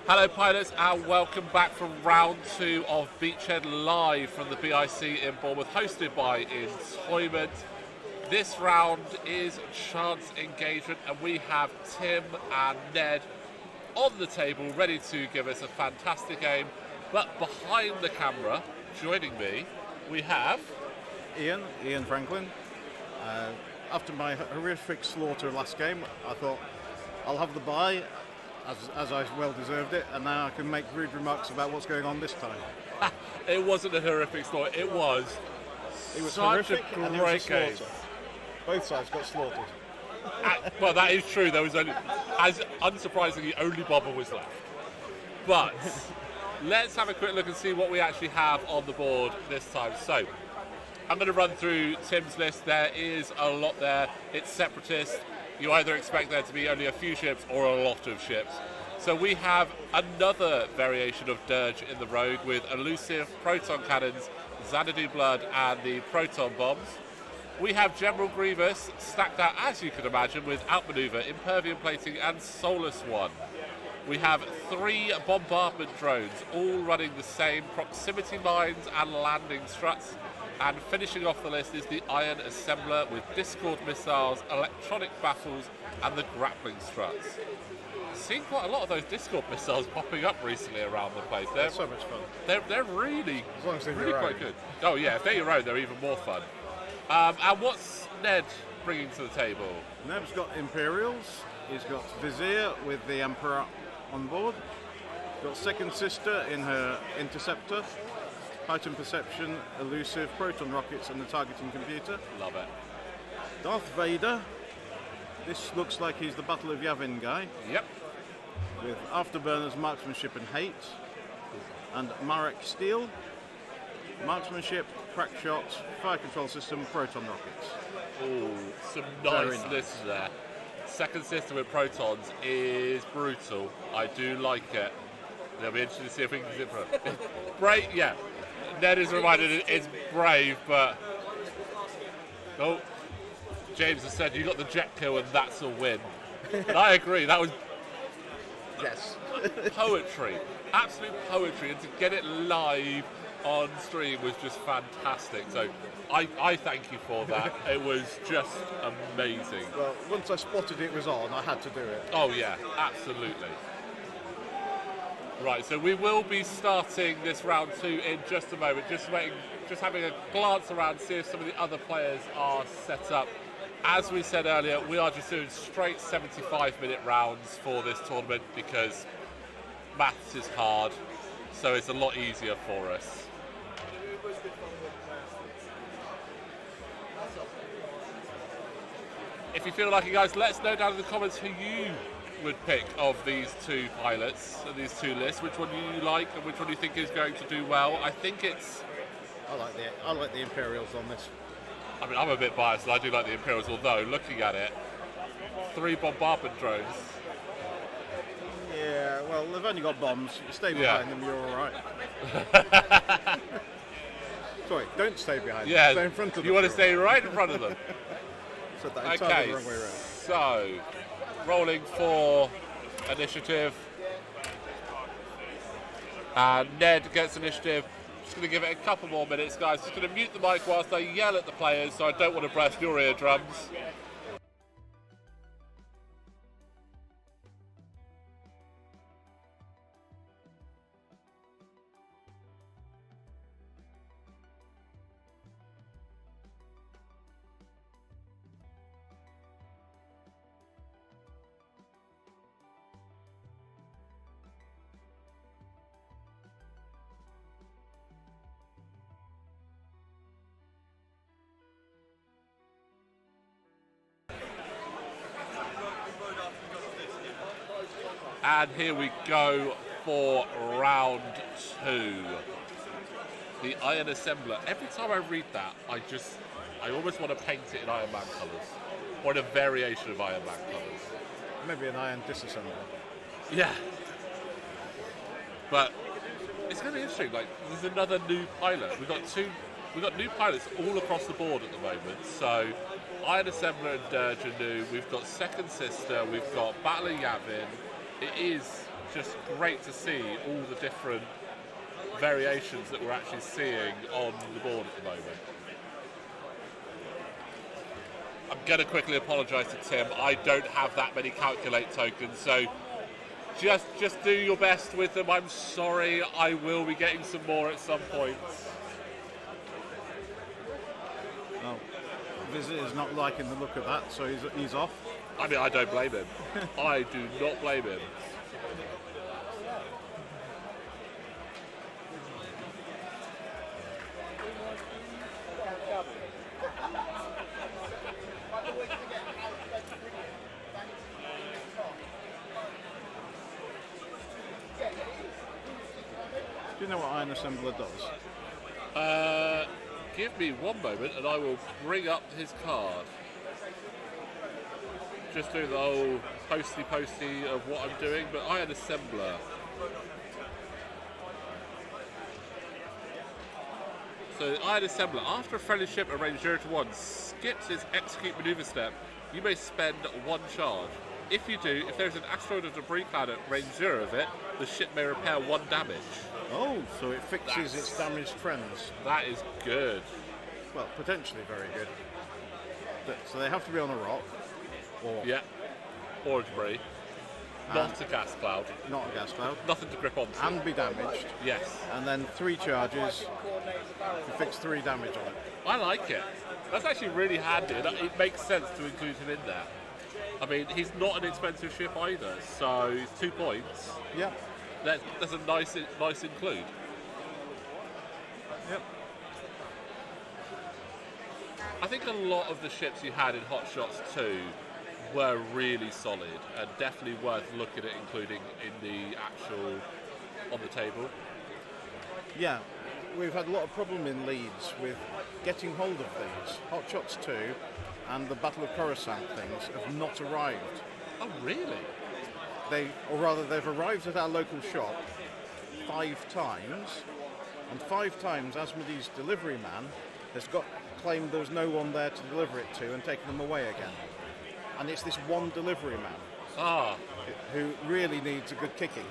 Hello pilots and welcome back from round 2 of Beachhead live from the BIC in Bournemouth, hosted by Entoyment. This round is chance engagement and we have Tim and Ned on the table ready to give us a fantastic game. But behind the camera, joining me, we have... Ian Franklin. After my horrific slaughter last game, I thought I'll have the bye, as I well deserved it, and now I can make rude remarks about what's going on this time. It wasn't a horrific slaughter, it was such horrific a and great game. Both sides got slaughtered. Well, that is true. There was only, as unsurprisingly, only Bobber was left. But let's have a quick look and see what we actually have on the board this time. So I'm going to run through Tim's list. There is a lot there. It's Separatist. You either expect there to be only a few ships or a lot of ships. So we have another variation of Durge in the rogue with Elusive, Proton Cannons, Xanadu Blood and the Proton Bombs. We have General Grievous stacked out, as you can imagine, with Outmaneuver, Impervium Plating and Soulless One. We have 3 Bombardment Drones, all running the same proximity mines and landing struts. And finishing off the list is the Iron Assembler with Discord missiles, electronic baffles and the Grappling Struts. Seen quite a lot of those Discord missiles popping up recently around the place. They're so much fun. They're really, as long as they're really quite good. Oh yeah, if they're your own, they're even more fun. And what's Ned bringing to the table? Ned's got Imperials. He's got Vizier with the Emperor on board. Got Second Sister in her Interceptor. Heightened Perception, Elusive, Proton Rockets and the targeting computer. Love it. Darth Vader. This looks like he's the Battle of Yavin guy. Yep. With Afterburners, Marksmanship and Hate. And Maarek Stele. Marksmanship, crack shots, fire control system, Proton Rockets. Oh, some nice lists there. Second Sister with Protons is brutal. I do like it. It'll be interesting to see if we can get it. Brave, yeah. Ned is reminded it's brave, but... Oh, James has said you got the jet kill and that's a win. And I agree, that was... Yes. Poetry. Absolute poetry. And to get it live on stream was just fantastic. So I thank you for that. It was just amazing. Well, once I spotted it was on, I had to do it. Oh yeah, absolutely. Right, so we will be starting this round 2 in just a moment. Just having a glance around, see if some of the other players are set up. As we said earlier, we are just doing straight 75-minute rounds for this tournament because maths is hard, so it's a lot easier for us. If you feel like it, guys, let us know down in the comments who you would pick of these 2 pilots, these 2 lists. Which one do you like and which one do you think is going to do well? I think it's... I like the Imperials on this. I mean, I'm a bit biased, and I do like the Imperials, although, looking at it, 3 Bombardment Drones. Yeah, well, they've only got bombs. You stay behind them, you're all right. Sorry, don't stay behind them. Stay in front of them. You want to stay right in front of them. Said that entirely the wrong way around. So, rolling for initiative. And Ned gets initiative. Just going to give it a couple more minutes, guys. Just going to mute the mic whilst I yell at the players, so I don't want to burst your eardrums. And here we go for round 2. The Iron Assembler. Every time I read that, I almost want to paint it in Iron Man colours. Or in a variation of Iron Man colours. Maybe an Iron Disassembler. Yeah. But it's going to be interesting. Like, there's another new pilot. We've got new pilots all across the board at the moment. So Iron Assembler and Durge are new. We've got Second Sister. We've got Battle of Yavin. It is just great to see all the different variations that we're actually seeing on the board at the moment. I'm going to quickly apologise to Tim. I don't have that many calculate tokens, so just do your best with them. I'm sorry, I will be getting some more at some point. Well, Vizier is not liking the look of that, so he's off. I mean, I don't blame him. I do not blame him. Do you know what Iron Assembler does? Give me one moment and I will bring up his card. Just do the whole posty of what I'm doing, but Iron Assembler. So Iron Assembler, after a friendly ship at range 0 to 1 skips its execute maneuver step, you may spend 1 charge. If you do, if there's an asteroid or debris cloud at range 0 of it, the ship may repair 1 damage. Oh, so it fixes its damaged friends. That is good. Well, potentially very good. So they have to be on a rock. Or a debris. Not a gas cloud. Not a gas cloud. Nothing to grip onto. And be damaged. Yes. And then 3 charges to fix 3 damage on it. I like it. That's actually really handy. It makes sense to include him in there. I mean, he's not an expensive ship either, so 2 points. Yeah. That's a nice include. Yep. I think a lot of the ships you had in Hot Shots 2 were really solid and definitely worth looking at including in the actual on the table. Yeah, we've had a lot of problem in Leeds with getting hold of these. Hot Shots 2 and the Battle of Coruscant things have not arrived. Oh, really? They've arrived at our local shop 5 times, and 5 times Asmodee's delivery man has claimed there was no one there to deliver it to and taken them away again. And it's this one delivery man who really needs a good kicking.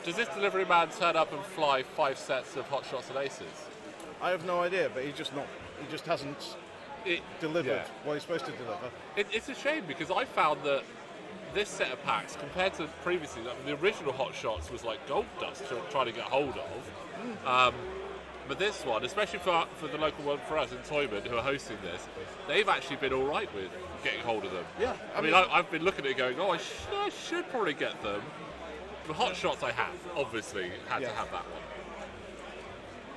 Does this delivery man turn up and fly 5 sets of Hot Shots and Aces? I have no idea, but he just hasn't delivered what he's supposed to deliver. It's a shame because I found that this set of packs, compared to previously, the original Hot Shots was like gold dust to try to get hold of. But this one, especially for the local one for us, Entoyment, who are hosting this, they've actually been all right with getting hold of them. Yeah, I mean, I've been looking at it going, I should probably get them. The Hot Shots I have, obviously, had to have that one.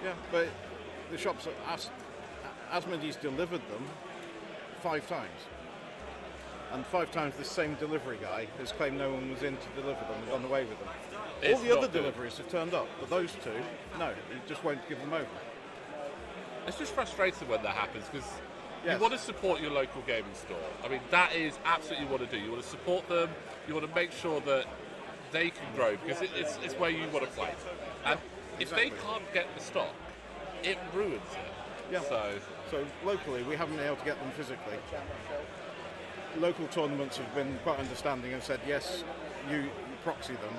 Yeah, but the shops, Asmodee's delivered them 5 times. And 5 times the same delivery guy has claimed no one was in to deliver them and gone away with them. All the other deliveries have turned up, but those 2, no, he just won't give them over. It's just frustrating when that happens because you want to support your local gaming store. I mean, that is absolutely what you want to do. You want to support them, you want to make sure that they can grow because it's where you want to play. And if they can't get the stock, it ruins it. Yeah. So locally, we haven't been able to get them physically. Local tournaments have been quite understanding and said, yes, you proxy them,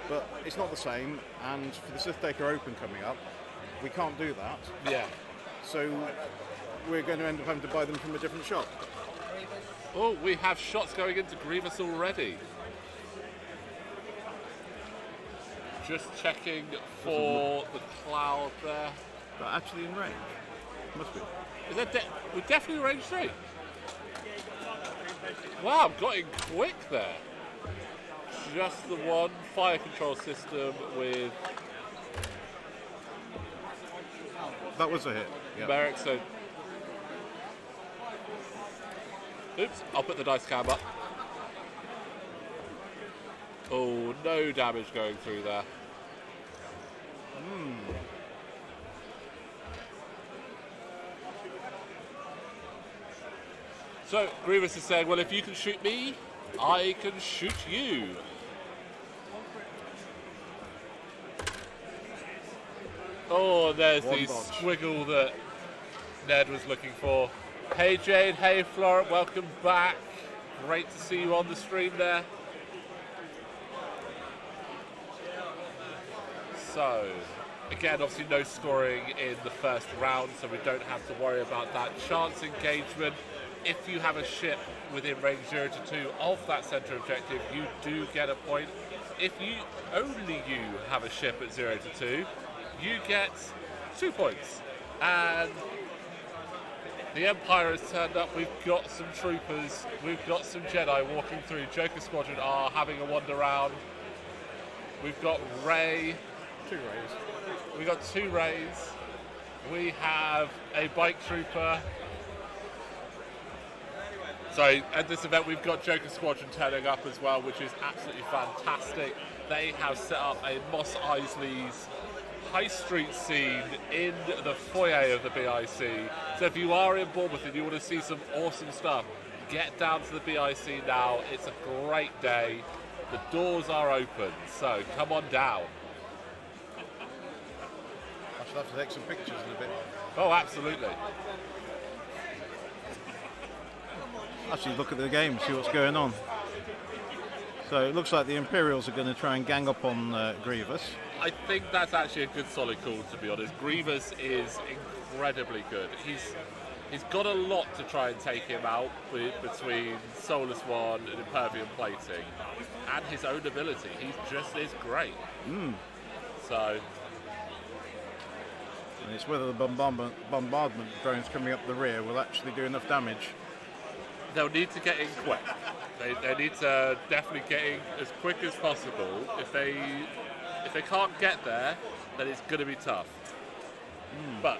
but it's not the same, and for the Sith-Taker Open coming up, we can't do that. Yeah. So we're going to end up having to buy them from a different shop. Oh, we have shots going into Grievous already. Just checking for the cloud there. But actually in range. Must be. Is that we're definitely range 3. Wow, got in quick there. Just the one fire control system with... That was a hit. Yeah. Maarek, so... Oops, I'll put the dice cam up. Oh, no damage going through there. So, Grievous is saying, well, if you can shoot me, I can shoot you. Oh, there's the squiggle that Ned was looking for. Hey, Jade. Hey, Florent. Welcome back. Great to see you on the stream there. So, again, obviously no scoring in the first round, so we don't have to worry about that. Chance engagement. If you have a ship within range 0 to 2 of that center objective, you do get a point. If only you have a ship at 0 to 2, you get 2 points. And the Empire has turned up. We've got some troopers. We've got some Jedi walking through. Joker Squadron are having a wander around. We've got Rey. 2 Reys. We've got 2 Reys. We have a bike trooper. So at this event we've got Joker Squadron turning up as well, which is absolutely fantastic. They have set up a Mos Eisley's High Street scene in the foyer of the BIC. So if you are in Bournemouth and you want to see some awesome stuff, get down to the BIC now. It's a great day. The doors are open, so come on down. I should have to take some pictures in a bit. Oh, absolutely. Actually look at the game, see what's going on. So it looks like the Imperials are going to try and gang up on Grievous. I think that's actually a good solid call, to be honest. Grievous is incredibly good. He's got a lot to try and take him out between Soulless One and Impervium Plating, and his own ability. He just is great. So, and it's whether the bombardment drones coming up the rear will actually do enough damage. they'll need to get in quick. They need to definitely get in as quick as possible. If they can't get there, then it's going to be tough. But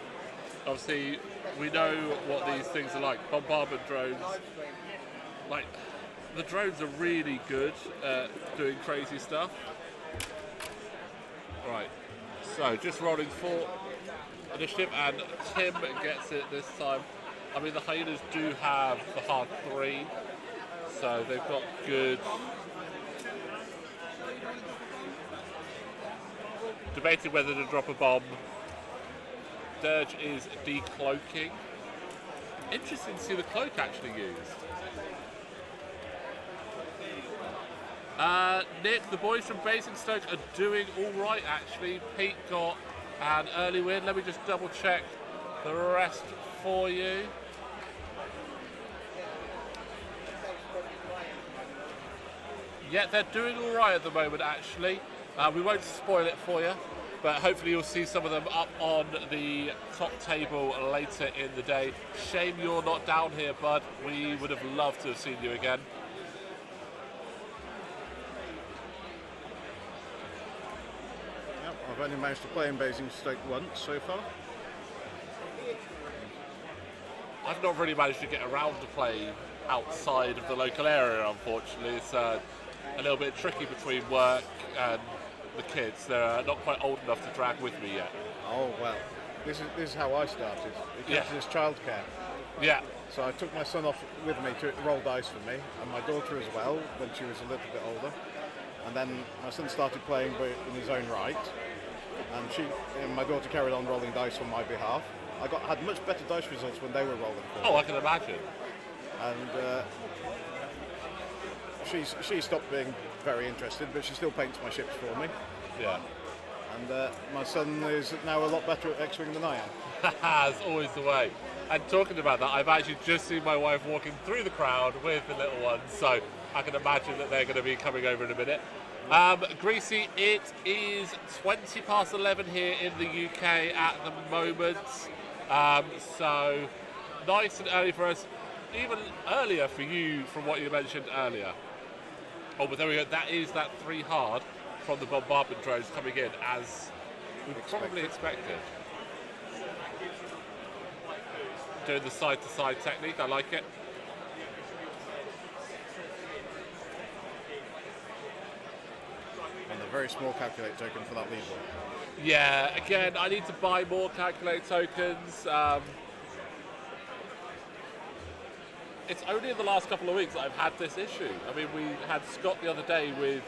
obviously, we know what these things are like. Bombardment drones, like the drones are really good at doing crazy stuff. Right, so just rolling for initiative, and Tim gets it this time. I mean, the Hyenas do have the hard 3, so they've got good. Debating whether to drop a bomb. Durge is decloaking. Interesting to see the cloak actually used. Nick, the boys from Basingstoke are doing all right actually. Pete got an early win. Let me just double check the rest for you. Yeah, they're doing all right at the moment actually. We won't spoil it for you, but hopefully you'll see some of them up on the top table later in the day. Shame you're not down here, bud. We would have loved to have seen you again. Yep, I've only managed to play in Basingstoke once so far. I've not really managed to get around to play outside of the local area, unfortunately. It's a little bit tricky between work and the kids. They're not quite old enough to drag with me yet. Oh well, this is how I started. It comes as childcare. Yeah. So I took my son off with me to roll dice for me, and my daughter as well when she was a little bit older. And then my son started playing in his own right, and my daughter carried on rolling dice on my behalf. I had much better dice results when they were rolling for me. Oh, I can imagine. And she stopped being very interested, but she still paints my ships for me. Yeah. And my son is now a lot better at X-Wing than I am. That's always the way. And talking about that, I've actually just seen my wife walking through the crowd with the little ones, so I can imagine that they're going to be coming over in a minute. Greasy, it is 20 past 11 here in the UK at the moment. So nice and early for us, even earlier for you from what you mentioned earlier. Oh, but there we go. That is that 3 hard from the bombardment drones coming in as we probably expected. Doing the side-to-side technique, I like it. And a very small calculate token for that lead one. Yeah, again, I need to buy more calculate tokens. It's only in the last couple of weeks that I've had this issue. I mean, we had Scott the other day with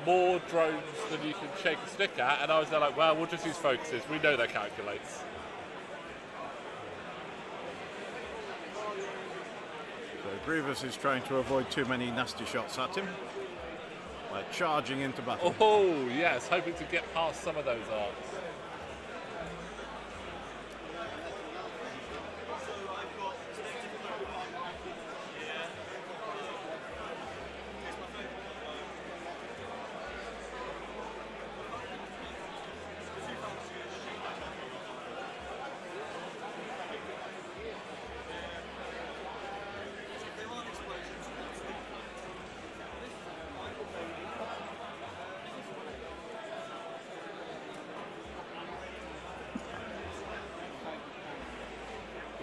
more drones than you can shake a stick at, and I was there like, well, we'll just use focuses. We know that calculates. So Grievous is trying to avoid too many nasty shots at him Like charging into battle. Oh, yes, hoping to get past some of those arcs.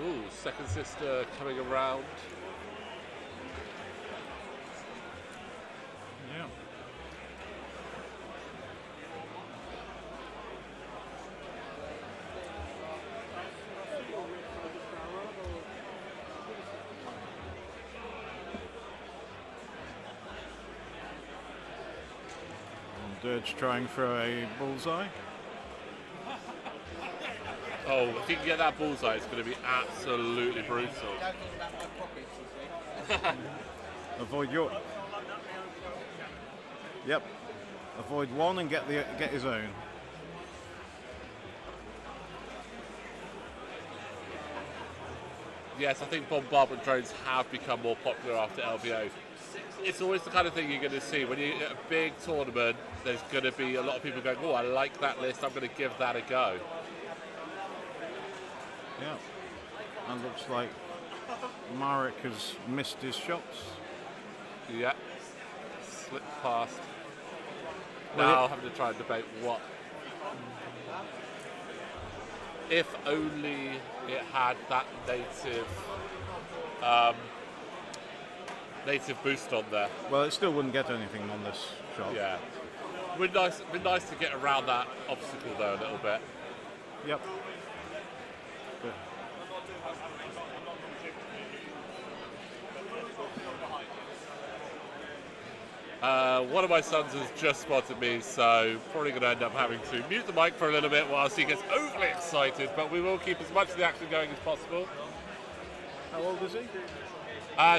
Ooh, second sister coming around. Yeah. And Durge trying for a bullseye. Oh, if you can get that bullseye, it's going to be absolutely brutal. Avoid your. Yep. Avoid one and get his own. Yes, I think bombardment drones have become more popular after LVO. It's always the kind of thing you're going to see when you're at a big tournament. There's going to be a lot of people going, "Oh, I like that list. I'm going to give that a go." Yeah. And looks like Maarek has missed his shots. Yeah. Slipped past. Well, Now having to try and debate what. If only it had that native boost on there. Well, it still wouldn't get anything on this shot. Yeah. Been nice to get around that obstacle though a little bit. Yep. Good. One of my sons has just spotted me, so probably going to end up having to mute the mic for a little bit whilst he gets overly excited, but we will keep as much of the action going as possible. How old is he?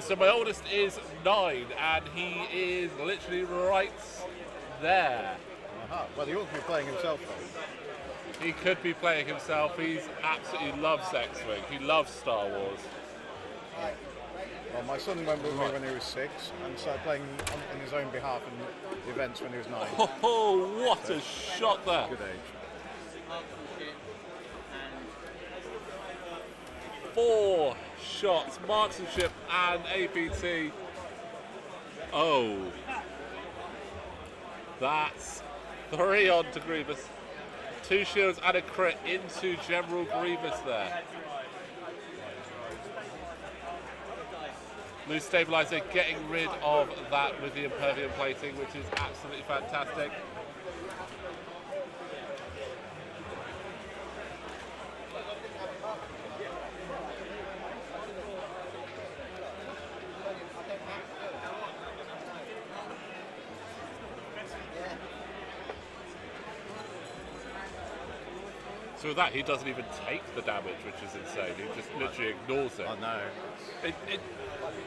So my oldest is 9, and he is literally right there. Aha. Well, he ought to be playing himself though. He could be playing himself. He absolutely loves X-Wing. He loves Star Wars. Right. Well, my son went with me when he was 6 and started playing on his own behalf in events when he was 9. Oh, what a shot there. Good age. 4 shots, marksmanship and APT. Oh. That's 3 on to Grievous. 2 shields and a crit into General Grievous there. Loose stabilizer, getting rid of that with the Impervium Plating, which is absolutely fantastic. So with that, he doesn't even take the damage, which is insane. He just literally ignores it. Oh no.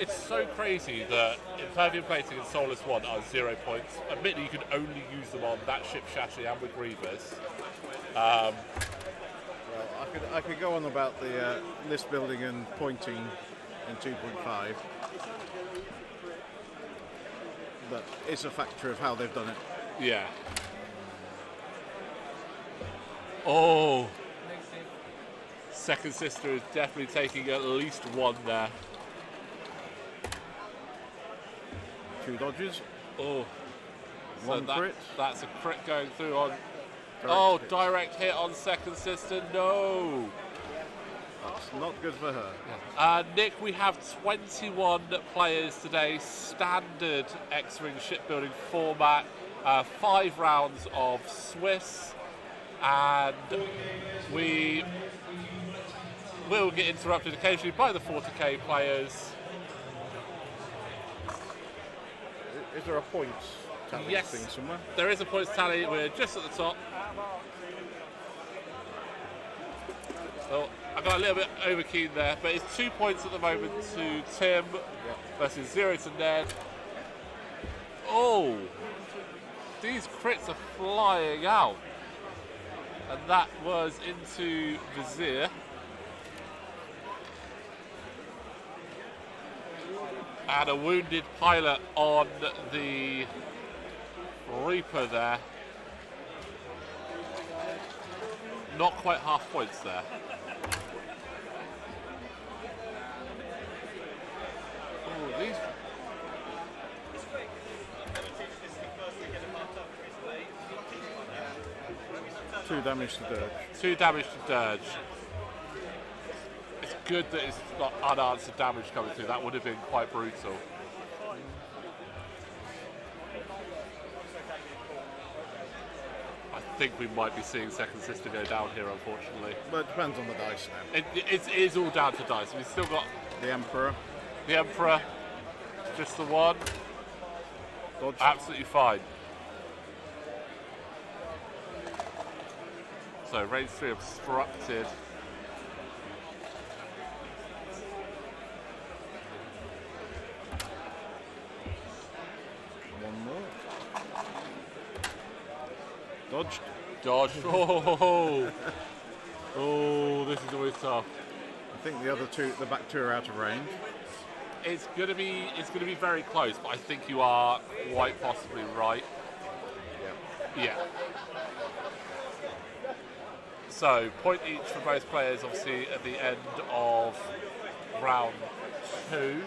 It's so crazy that Impervium Plating and Soulless One are 0 points. Admittedly, you can only use them on that ship chassis and with Grievous. Well, I could go on about the list building and pointing in 2.5, but it's a factor of how they've done it. Yeah. Oh. Second sister is definitely taking at least 1 there. 2 dodges. Oh. So 1 crit. That's a crit going through on. Direct hit. Direct hit on second sister. No. That's not good for her. Nick, we have 21 players today. Standard X-Wing shipbuilding format. 5 rounds of Swiss. And we will get interrupted occasionally by the 40k players. Is there a points tally Yes, thing somewhere? there is a points tally. We're just at the top. So I got a little bit overkeen there, but it's 2 points at the moment to Tim versus 0 to Ned. Oh, these crits are flying out. And that was into Vizier. And a wounded pilot on the Reaper there. Not quite half points there. Oh, these... Two damage to Durge. 2 damage to Durge. It's good that it's not unanswered damage coming through. That would have been quite brutal. I think we might be seeing Second Sister go down here, unfortunately. But it depends on the dice now. It is all down to dice. We've still got The Emperor. the Emperor, just the one. Dodge. Absolutely fine. So range 3 obstructed. One more. Dodged. Dodge. Oh, oh, this is always tough. I think the other two, the back two, are out of range. It's gonna be very close, but I think you are quite possibly right. Yeah. Yeah. So, point each for both players, obviously, at the end of round 2.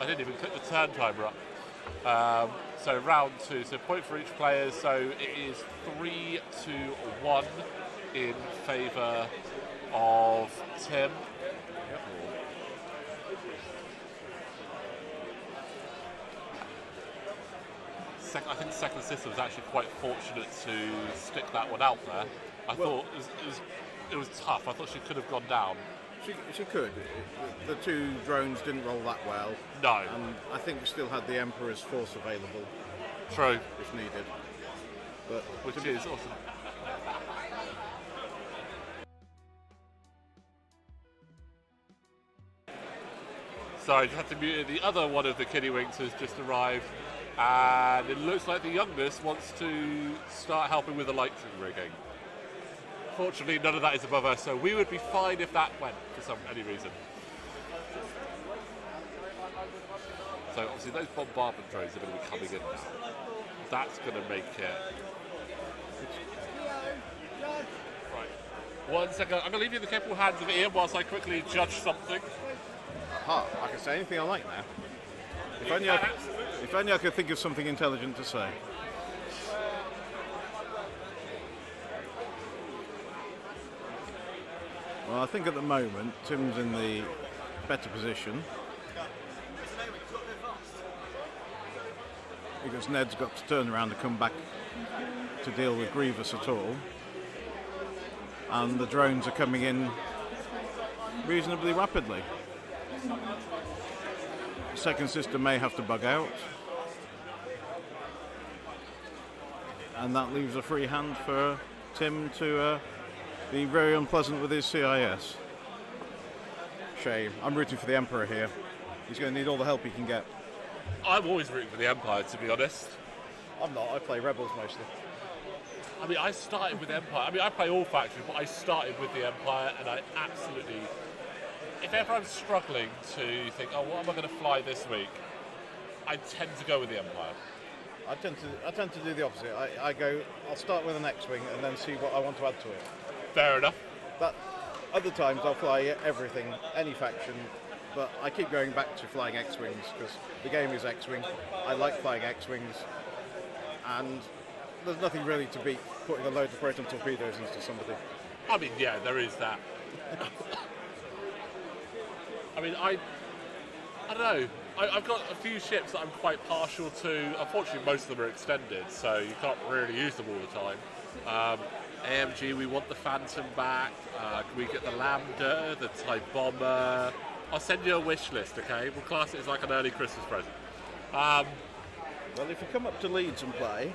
I didn't even click the turn timer up. So, round 2. So, point for each player. So, it is 3-1 in favour of Tim. I think Second Sister was actually quite fortunate to stick that one out there. I thought it was tough. I thought she could have gone down. She could. The two drones didn't roll that well. No. And I think we still had the Emperor's force available. True. If needed. But Which is awesome. Sorry, just had to mute it. The other one of the Kiddywinks has just arrived. And it looks like the youngest wants to start helping with the lighting rigging. Fortunately, none of that is above us, so we would be fine if that went for any reason. So obviously those bombardment drones are going to be coming in now. That's going to make it... Right. 1 second. I'm going to leave you in the capable hands of Ian whilst I quickly judge something. Aha, I can say anything I like now. If only I could think of something intelligent to say. Well, I think at the moment Tim's in the better position because Ned's got to turn around and come back to deal with Grievous at all, and the drones are coming in reasonably rapidly. Second Sister may have to bug out, and that leaves a free hand for Tim to be very unpleasant with his CIS. Shame. I'm rooting for the Emperor here. He's going to need all the help he can get. I'm always rooting for the Empire, to be honest. I'm not. I play Rebels mostly. I mean, I started with Empire. I mean, I play all factions, but I started with the Empire, and I absolutely... If ever I'm struggling to think, oh, what am I going to fly this week? I tend to go with the Empire. I tend to do the opposite. I'll start with an X-Wing and then see what I want to add to it. Fair enough. Other times I'll fly everything, any faction, but I keep going back to flying X-Wings because the game is X-Wing. I like flying X-Wings, and there's nothing really to beat putting a load of Proton torpedoes into somebody. I mean, yeah, there is that. I mean, I don't know. I've got a few ships that I'm quite partial to. Unfortunately, most of them are extended, so you can't really use them all the time. AMG, we want the Phantom back. Can we get the Lambda, the TIE Bomber? I'll send you a wish list, okay? We'll class it as like an early Christmas present. Well, if you come up to Leeds and play,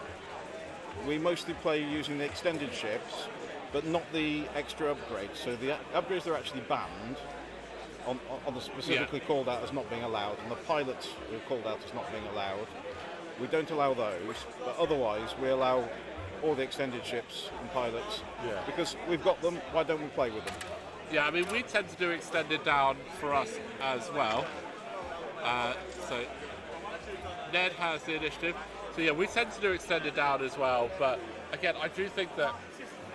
we mostly play using the extended ships, but not the extra upgrades. So the upgrades are actually banned. On the specifically called out as not being allowed, and the pilots were called out as not being allowed. we don't allow those, but otherwise we allow all the extended ships and pilots. Yeah. Because we've got them, why don't we play with them? Yeah, I mean, we tend to do extended down for us as well. So Ned has the initiative. So yeah, we tend to do extended down as well. But again, I do think that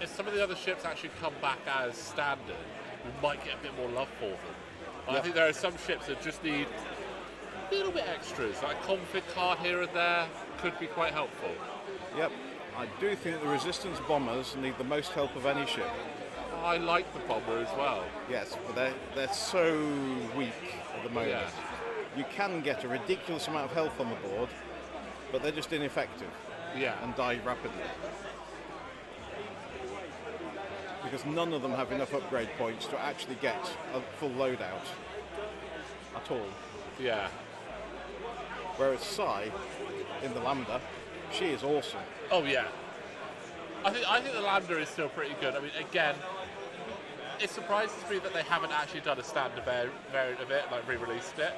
if some of the other ships actually come back as standard, we might get a bit more love for them. I think there are some ships that just need a little bit extras, like a config card here and there could be quite helpful. Yep. I do think the resistance bombers need the most help of any ship. I like the bomber as well. Yes, but they're so weak at the moment. Yeah. You can get a ridiculous amount of health on the board, but they're just ineffective. Yeah. And die rapidly. Because none of them have enough upgrade points to actually get a full loadout at all. Yeah. Whereas Sai, in the Lambda, she is awesome. Oh yeah. I think the Lambda is still pretty good. I mean, again, it surprises me that they haven't actually done a standard variant of it, like re-released it.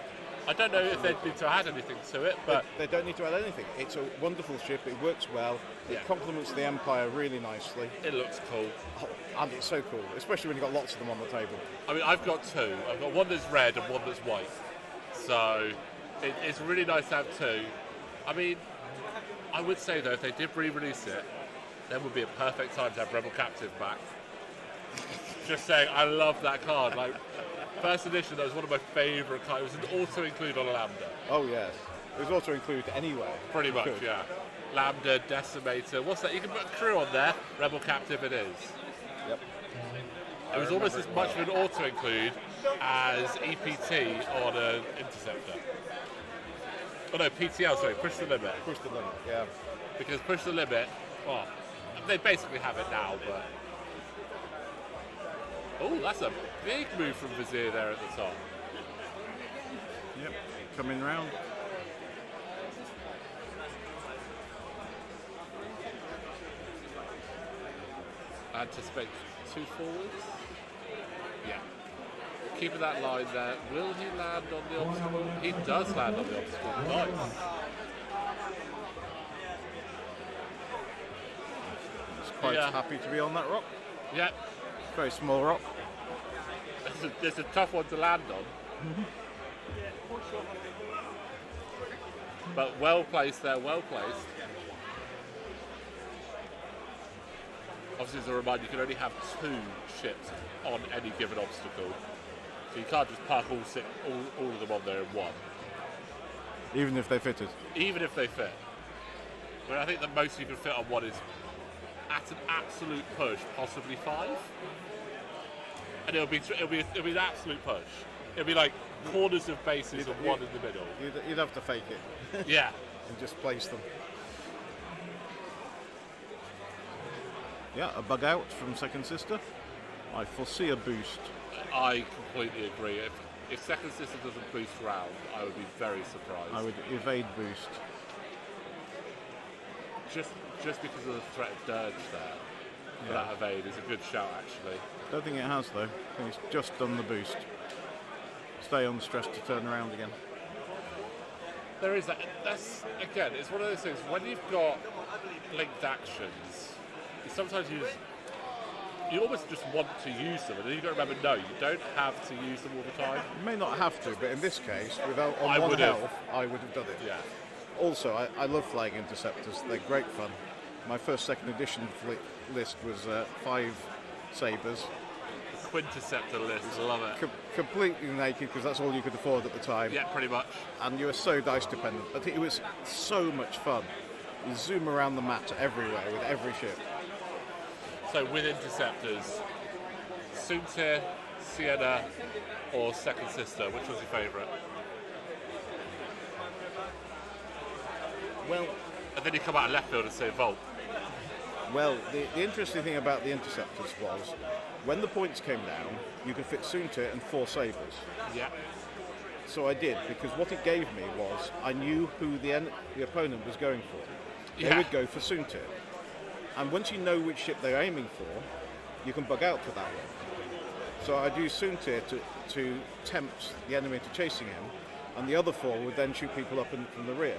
I don't know if they need to add anything to it, but they don't need to add anything. It's a wonderful ship. It works well. It complements the Empire really nicely. It looks cool. Oh, and it's so cool, especially when you've got lots of them on the table. I mean, I've got two. I've got one that's red and one that's white. So it's really nice to have two. I mean, I would say though, if they did re-release it, then would be a perfect time to have Rebel Captive back. Just saying, I love that card. Like, first edition, that was one of my favourite cards. It was an auto-include on a Lambda. Oh yes, it was auto-include anyway. Pretty much, yeah. Lambda, Decimator. What's that? You can put a crew on there. Rebel Captive, it is. Yep. It was almost as much of an auto-include as EPT on an Interceptor. Oh no, PTL, sorry, Push the Limit. Push the Limit, yeah. Because Push the Limit, well, they basically have it now, but... Oh, that's a big move from Vizier there at the top. Yep, coming round. Anticipate 2 forwards. Yeah. Keeping that line there. Will he land on the obstacle? He does land on the obstacle. Nice. He's quite happy to be on that rock. Yeah. Very small rock. It's a tough one to land on. But well placed there, well placed. Obviously, as a reminder, you can only have 2 ships on any given obstacle. So you can't just park all of them on there in one. Even if they fitted? Even if they fit. But I think the most you can fit on one is, at an absolute push, possibly 5. And it'll be an absolute push. It'll be like corners of bases and one in the middle. You'd have to fake it. Yeah. And just place them. Yeah, a bug out from Second Sister. I foresee a boost. I completely agree. If Second Sister doesn't boost round, I would be very surprised. I would evade boost. Just because of the threat of Durge there. For that evade is a good shout, actually. Don't think it has, though. I think it's just done the boost. Stay on stress to turn around again. There is that. That's, again, it's one of those things. When you've got linked actions, sometimes you almost just want to use them, and then you've got to remember, no, you don't have to use them all the time. You may not have to, but in this case, without on one health, I would have done it. Yeah. Also, I love flying interceptors. They're great fun. My first second edition list was 5 sabres. The Quinterceptor list, love it. Completely naked, because that's all you could afford at the time. Yeah, pretty much. And you were so dice dependent, but it was so much fun. You zoom around the map everywhere with every ship. So with interceptors, Soontir, Sienna, or Second Sister, which was your favourite? Well, and then you come out of left field and say Volt. Well, the interesting thing about the interceptors was, when the points came down, you could fit Soontir and 4 sabres. Yeah. So I did, because what it gave me was, I knew who the opponent was going for. They would go for Soontir. And once you know which ship they're aiming for, you can bug out for that one. So I'd use Soontir to tempt the enemy into chasing him, and the other 4 would then shoot people up from the rear.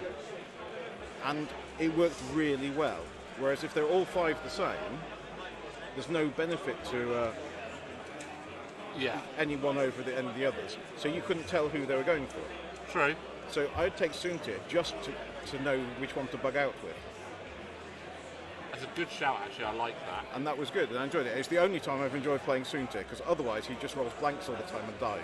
and it worked really well. Whereas if they're all 5 the same, there's no benefit to any one over any of the others. So you couldn't tell who they were going for. True. So I'd take Soontir just to know which one to bug out with. That's a good shout, actually. I like that. And that was good, and I enjoyed it. It's the only time I've enjoyed playing Soontir, because otherwise he just rolls blanks all the time and dies.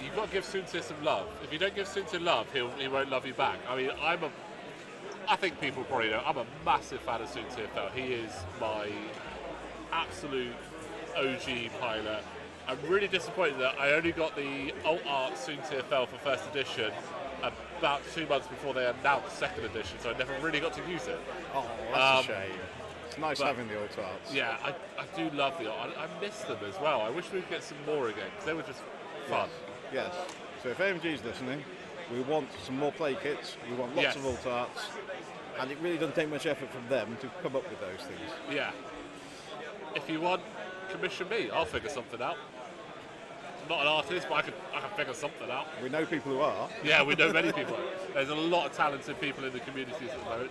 You've got to give Soontir some love. If you don't give Soontir love, he won't love you back. I mean, I think people probably know, I'm a massive fan of Soontir Fel. He is my absolute OG pilot. I'm really disappointed that I only got the alt art Soontir Fel for first edition about 2 months before they announced second edition, so I never really got to use it. Oh, that's a shame. It's nice having the alt arts. Yeah, I do love the art. I miss them as well. I wish we could get some more again, because they were just fun. Yes. So if AMG's listening, we want some more play kits, we want lots of alt arts, and it really doesn't take much effort from them to come up with those things. Yeah. If you want, commission me. I'll figure something out. I'm not an artist, but I can figure something out. We know people who are. Yeah, we know many people. There's a lot of talented people in the communities at the moment.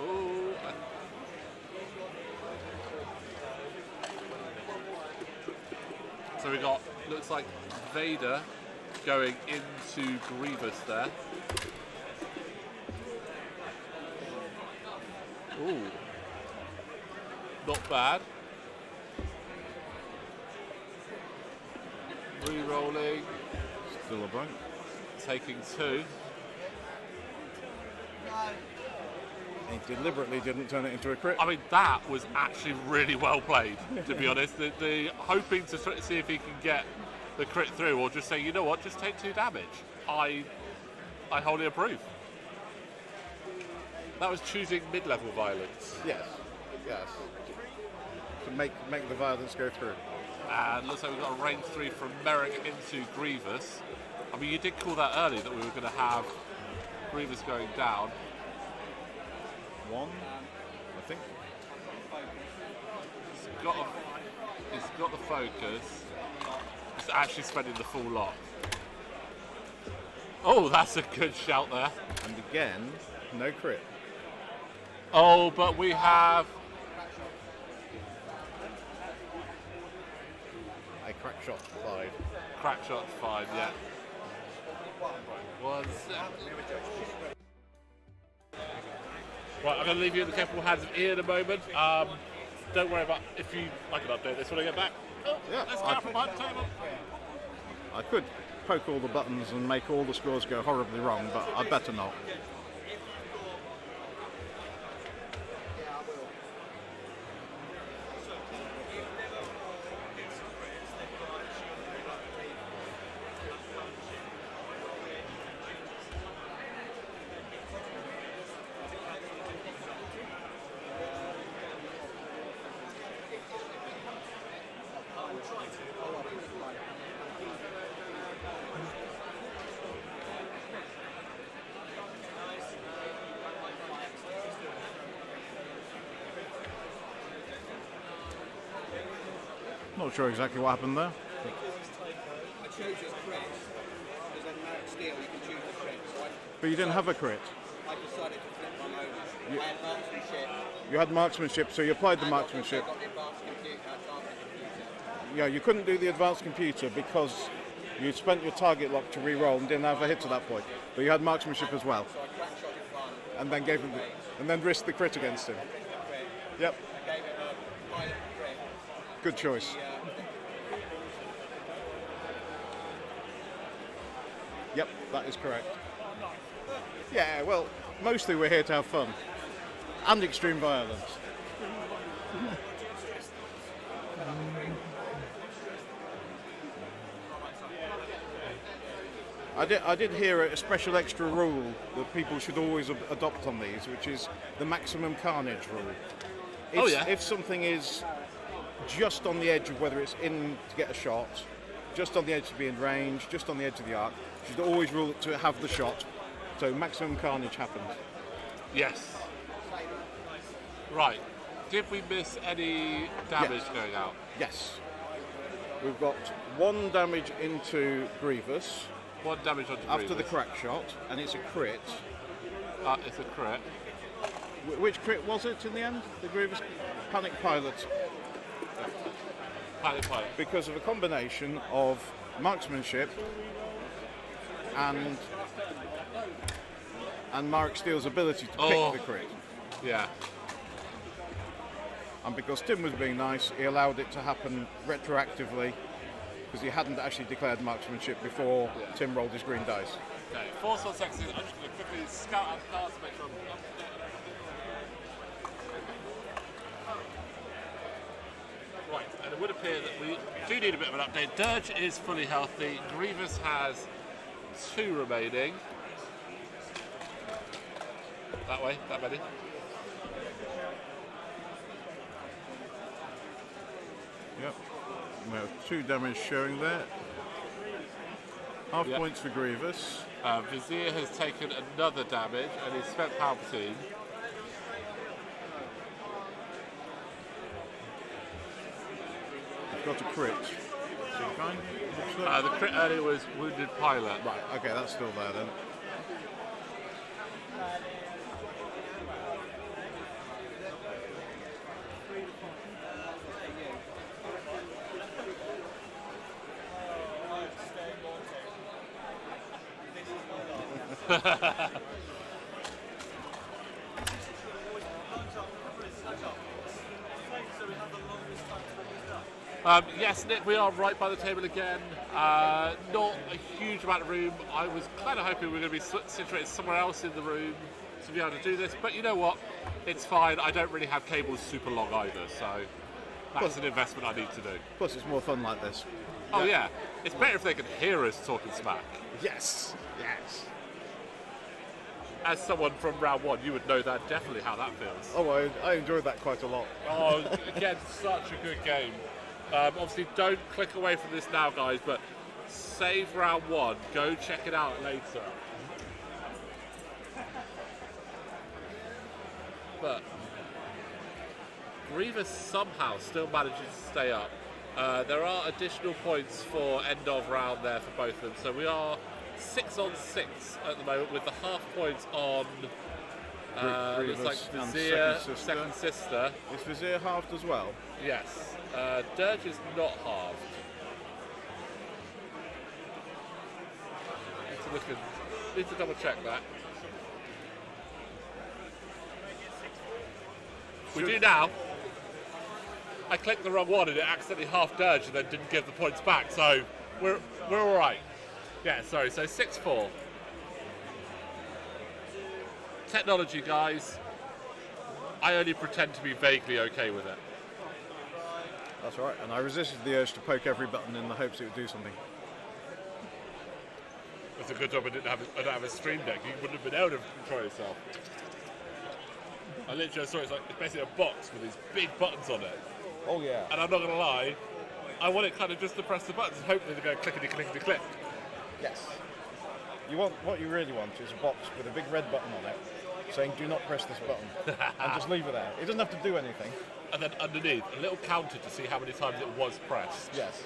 Oh. So we got, looks like Vader going into Grievous there. Ooh. Not bad. Re-rolling. Still a blank. Taking 2. He deliberately didn't turn it into a crit. I mean, that was actually really well played, to be honest. The hoping to see if he can get the crit through, or just say, you know what, just take 2 damage. I wholly approve. That was choosing mid-level violence. Yes. To make the violence go through. And looks like we've got a range 3 from Maarek into Grievous. I mean, you did call that early that we were going to have Grievous going down. 1, I think. It's got the focus. It's actually spending the full lot. Oh, that's a good shout there. And again, no crit. Oh, but we have... A crack shot 5. Crack shot 5, yeah. One sec. Right, I'm going to leave you in the capable hands of Ian in a moment. Don't worry about I can update this when I get back. Oh, yeah, let's go from my table. I could poke all the buttons and make all the scores go horribly wrong, but I'd better not. Not sure exactly what happened there. I chose as crit, because then Maarek Stele, you can choose the crit. So But you didn't have a crit. I decided to flip one over. I had marksmanship. You had marksmanship, so you applied the marksmanship. I got the advanced computer, target computer. Yeah, you couldn't do the advanced computer because you spent your target lock to re-roll and didn't have a hit at that point. But you had marksmanship as well. So I crack shot it one. And then gave him and then risked the crit against him. Yep. I gave it a pilot crit. Good choice. Yep, that is correct. Yeah, well, mostly we're here to have fun. And extreme violence. I did hear a special extra rule that people should always adopt on these, which is the maximum carnage rule. If something is just on the edge of whether it's in to get a shot, just on the edge to be in range, just on the edge of the arc, you should always rule it to have the shot. So maximum carnage happened. Yes. Right. Did we miss any damage going out? Yes. We've got 1 damage into Grievous, 1 damage onto after the Grievous. crack shot, and it's a crit. It's a crit. Which crit was it in the end? The Grievous Panic Pilot. Pilot. Because of a combination of marksmanship and Maarek Stele's ability to pick the crit. Yeah. And because Tim was being nice, he allowed it to happen retroactively because he hadn't actually declared marksmanship before Tim rolled his green dice. Okay, 4 slots X's. I'm just going to quickly scout out the cards to make sure I'm up to date. Right, and it would appear that we do need a bit of an update. Durge is fully healthy. Grievous has 2 remaining. That way, that many. Yep. We have 2 damage showing there. Half points for Grievous. Vizier has taken another damage and he's spent Palpatine. He's got a crit. The crit earlier was Wounded Pilot. Right, okay, that's still there then. Yes, Nick, we are right by the table again. Not a huge amount of room. I was kind of hoping we were going to be situated somewhere else in the room to be able to do this, but you know what? It's fine. I don't really have cables super long either, so that's an investment I need to do. Plus, it's more fun like this. Oh yeah, it's better if they can hear us talking smack. Yes, yes. As someone from round 1, you would know that definitely how that feels. Oh, I enjoyed that quite a lot. Oh, again, such a good game. Obviously, don't click away from this now, guys, but save round 1. Go check it out later. But Grievous somehow still manages to stay up. There are additional points for end of round there for both of them. So we are 6 on 6 at the moment with the half points on looks like Vizier, second sister. Is Vizier halved as well? Yes. Durge is not halved. Need to double check that. We do now. I clicked the wrong one and it accidentally half Durge and then didn't give the points back, so we're all right. Yeah, sorry. So 6-4. Technology, guys. I only pretend to be vaguely okay with it. That's right, and I resisted the urge to poke every button in the hopes it would do something. It's a good job I didn't have a stream deck. You wouldn't have been able to control yourself. I literally saw it's basically a box with these big buttons on it. Oh yeah. And I'm not going to lie, I want it kind of just to press the buttons and hopefully they go clickety clickety click. Yes. What you really want is a box with a big red button on it saying do not press this button and just leave it there. It doesn't have to do anything. And then underneath, a little counter to see how many times it was pressed. Yes.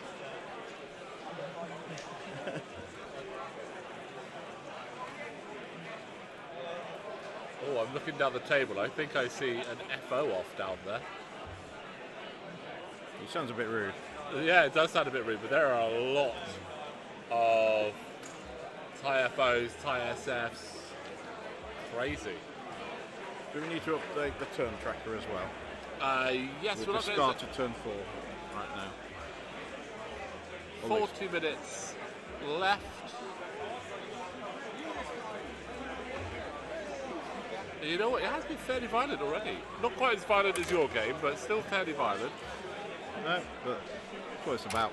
Oh, I'm looking down the table. I think I see an FO off down there. It sounds a bit rude. Yeah, it does sound a bit rude, but there are a lot of Thai FOs, Thai SFs. Crazy. Do we need to update the turn tracker as well? Yes, With we're the not start of turn 4 right now. 40 minutes left. You know what? It has been fairly violent already. Not quite as violent as your game, but still fairly violent. No, but that's what it's about.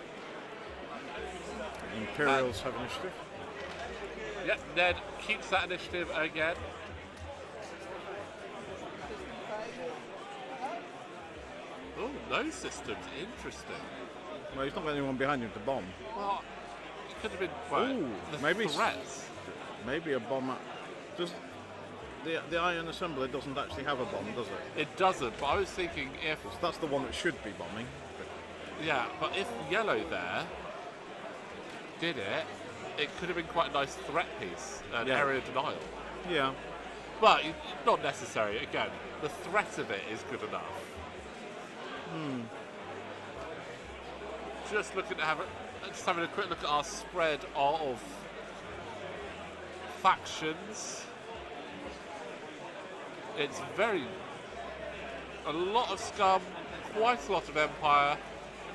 The Imperials have initiative. Yep, Ned keeps that initiative again. Oh, no systems. Interesting. Well, he's not got anyone behind him to bomb. Well, it could have been well, the maybe threats. Maybe a bomb. Does the iron assembler doesn't actually have a bomb, does it? It doesn't, but I was thinking if... That's the one that should be bombing. Yeah, but if yellow there did it, it could have been quite a nice threat piece, an area denial. Yeah. But not necessary. Again, the threat of it is good enough. Just having a quick look at our spread of factions. It's a lot of Scum, quite a lot of Empire.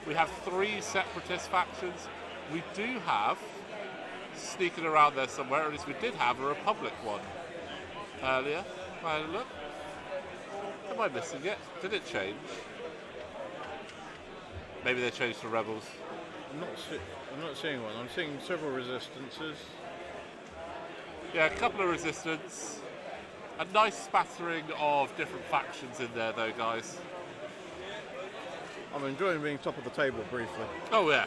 We have 3 Separatist factions. We do have, sneaking around there somewhere, at least we did have a Republic one earlier. I had a look. Am I missing it? Did it change? Maybe they changed to Rebels. I'm not seeing one. I'm seeing several resistances. Yeah, a couple of resistance. A nice spattering of different factions in there, though, guys. I'm enjoying being top of the table briefly. Oh, yeah.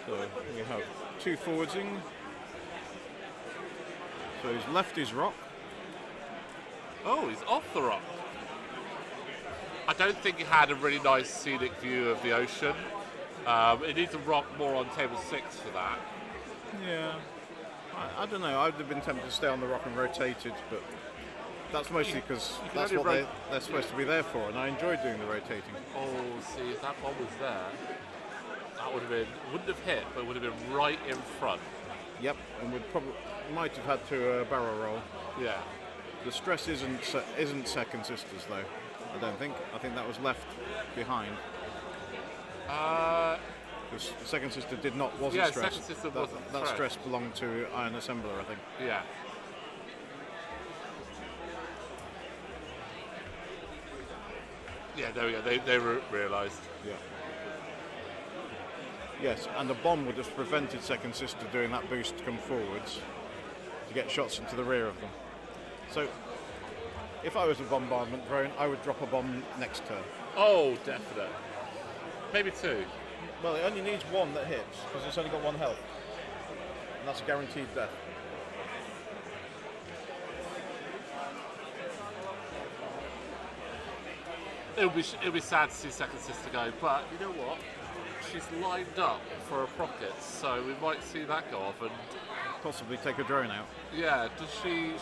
So we have 2 forwardsing. So his left is rock. Oh, he's off the rock. I don't think he had a really nice scenic view of the ocean. It needs a rock more on table 6 for that. Yeah. I don't know. I'd have been tempted to stay on the rock and rotated, but that's mostly because that's what they're supposed to be there for, and I enjoy doing the rotating. Oh, see, if that bomb was there, that wouldn't have hit, but would have been right in front. Yep, and might have had to barrel roll. Yeah. The stress isn't Second Sisters though. I don't think. I think that was left behind. Because the Second Sister wasn't stressed. Second Sister wasn't that stress belonged to Iron Assembler, I think. Yeah. Yeah, there we go. They realised. Yeah. Yes, and the bomb would have prevented Second Sister doing that boost to come forwards to get shots into the rear of them. So, if I was a bombardment drone, I would drop a bomb next turn. Oh, definite. Maybe 2. Well, it only needs 1 that hits, because it's only got 1 health. And that's a guaranteed death. It'll be sad to see Second Sister go, but you know what? She's lined up for a Rocket, so we might see that go off and possibly take a drone out. Yeah, does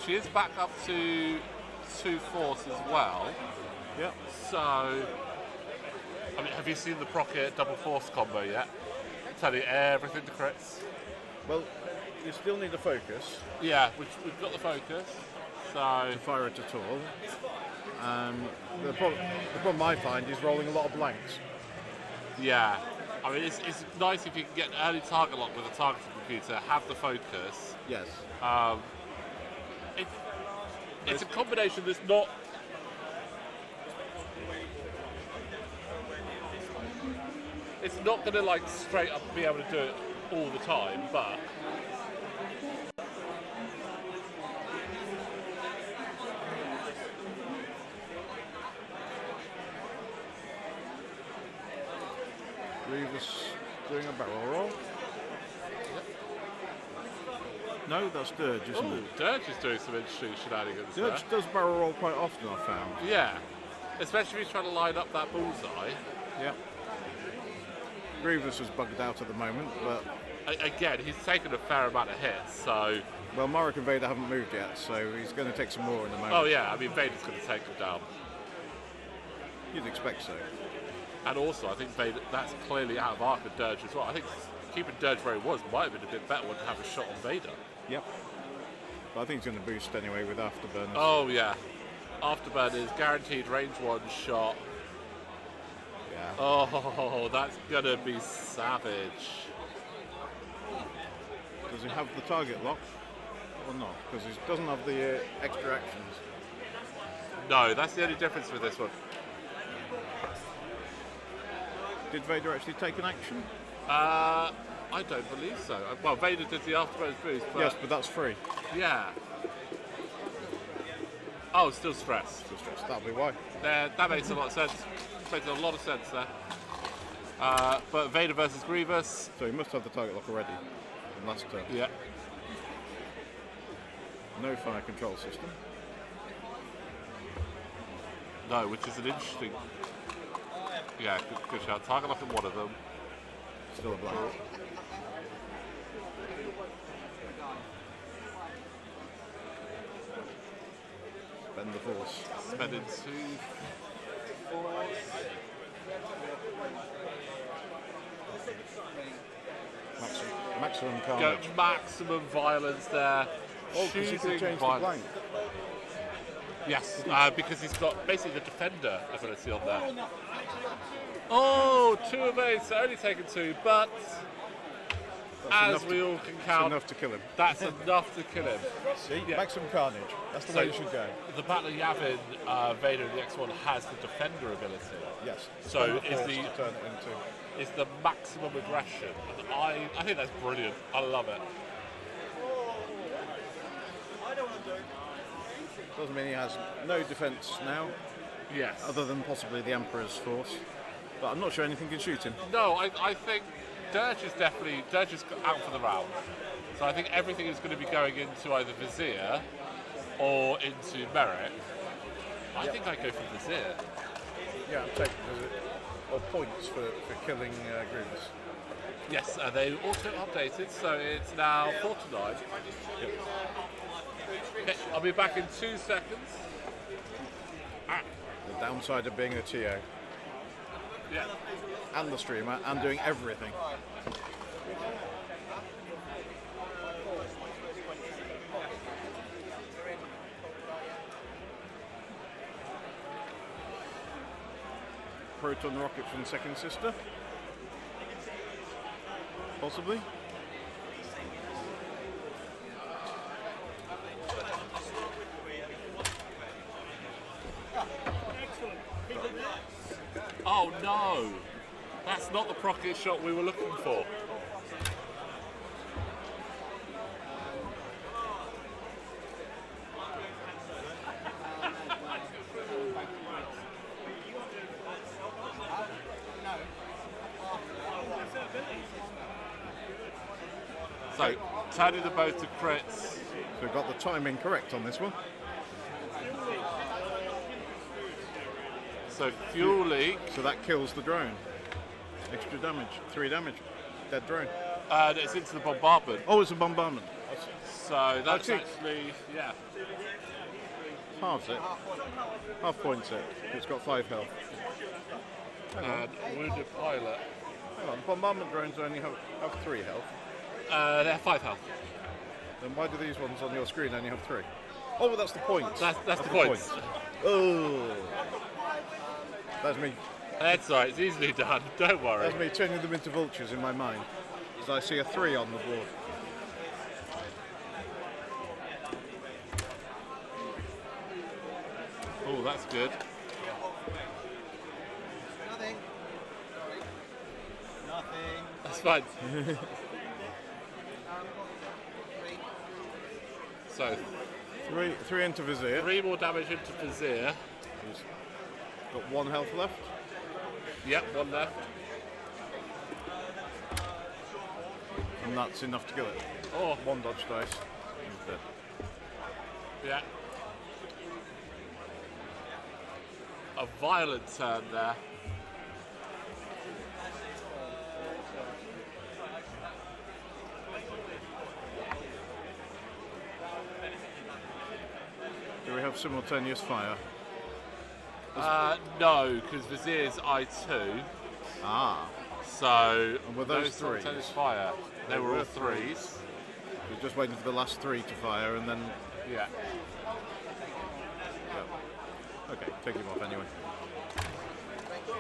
she is back up to 2 force as well. Yep. So, I mean, have you seen the Procket double force combo yet? Tell you everything to crits. Well, you still need a focus. Yeah, we've got the focus. So to fire it at all. The problem I find is rolling a lot of blanks. Yeah. I mean, it's nice if you can get an early target lock with a targeting computer, have the focus. Yes. It's a combination that's not... It's not going to, like, straight up be able to do it all the time, but... Grievous doing a barrel roll. Yep. No, that's Durge, isn't it? Durge is doing some interesting shenanigans Durge does barrel roll quite often, I've found. Yeah. Especially if he's trying to line up that bullseye. Yep. Grievous is bugged out at the moment, but... Again, he's taken a fair amount of hits, so... Well, Maarek and Vader haven't moved yet, so he's going to take some more in a moment. Oh yeah, I mean, Vader's going to take him down. You'd expect so. And also, I think Vader, that's clearly out of arc with Durge as well. I think keeping Durge where he was might have been a bit better one to have a shot on Vader. Yep. But I think he's going to boost anyway with Afterburners. Oh yeah. Afterburners, guaranteed range 1 shot. Yeah. Oh, that's going to be savage. Does he have the target lock or not? Because he doesn't have the extra actions. No, that's the only difference with this one. Did Vader actually take an action? I don't believe so. Well, Vader did the Afterburners boost, but... Yes, but that's free. Yeah. Oh, still stressed. Still stressed, that'll be why. That makes a lot of sense. Makes a lot of sense there. But Vader versus Grievous. So he must have the target lock already from last turn. Yeah. No fire control system. No, which is an interesting. Yeah, good shout. Target lock at one of them. Still a blank. Spend the force. Spending 2 force. Maximum Go carnage. maximum violence there. Oh, because you can change the blank. Yes, because he's got basically the defender ability on there. Oh, 2 evades, so only taken 2, but as we all can count, enough to kill him. That's enough to kill him. See, Yeah. maximum carnage. That's the way you should go. The Battle of Yavin, Vader in the X1 has the defender ability. Yes. So Spend is force the to turn it into. It's the maximum aggression. And I think that's brilliant. I love it. Doesn't mean he has no defence now, Yes. other than possibly the Emperor's force. But I'm not sure anything can shoot him. No, I think Durge is out for the round. So I think everything is going to be going into either Vizier or into Maarek. I think I go for Vizier. Yeah, I'm taking or points for killing Grievous. Yes, they auto updated, so it's now 4 to 9. Okay, I'll be back in 2 seconds. The downside of being a TO Yeah. and the streamer and doing everything. Proton rocket from Second Sister. Possibly. Oh no! That's not the rocket shot we were looking for. So, turning the bow to crits. So we've got the timing correct on this one. So, fuel leak. So that kills the drone. Extra damage. 3 damage. Dead drone. And it's into the bombardment. Oh, it's a bombardment. So, that's Okay. actually, yeah. Halves it. Half points it. It's got 5 health. And wounded pilot. Hang on, bombardment drones only have 3 health. They have 5 health. Then why do these ones on your screen only have 3? Oh, well, that's the point. That's the points. Oh. That's me. That's right, it's easily done. Don't worry. That's me turning them into vultures in my mind. As I see a 3 on the board. Oh, that's good. Nothing. Nothing. That's fine. So, 3 into Vizier. 3 more damage into Vizier. He's got 1 health left. Yep, 1 left. And that's enough to kill it. Oh, 1 dodge dice. He's dead. yeah. A violent turn there. Do we have simultaneous fire? No, because Vizier's I2. Ah. So, And were those no threes? simultaneous fire. They were all were threes. We're just waiting for the last 3 to fire and then... Yeah. Yeah. Okay, take him off anyway.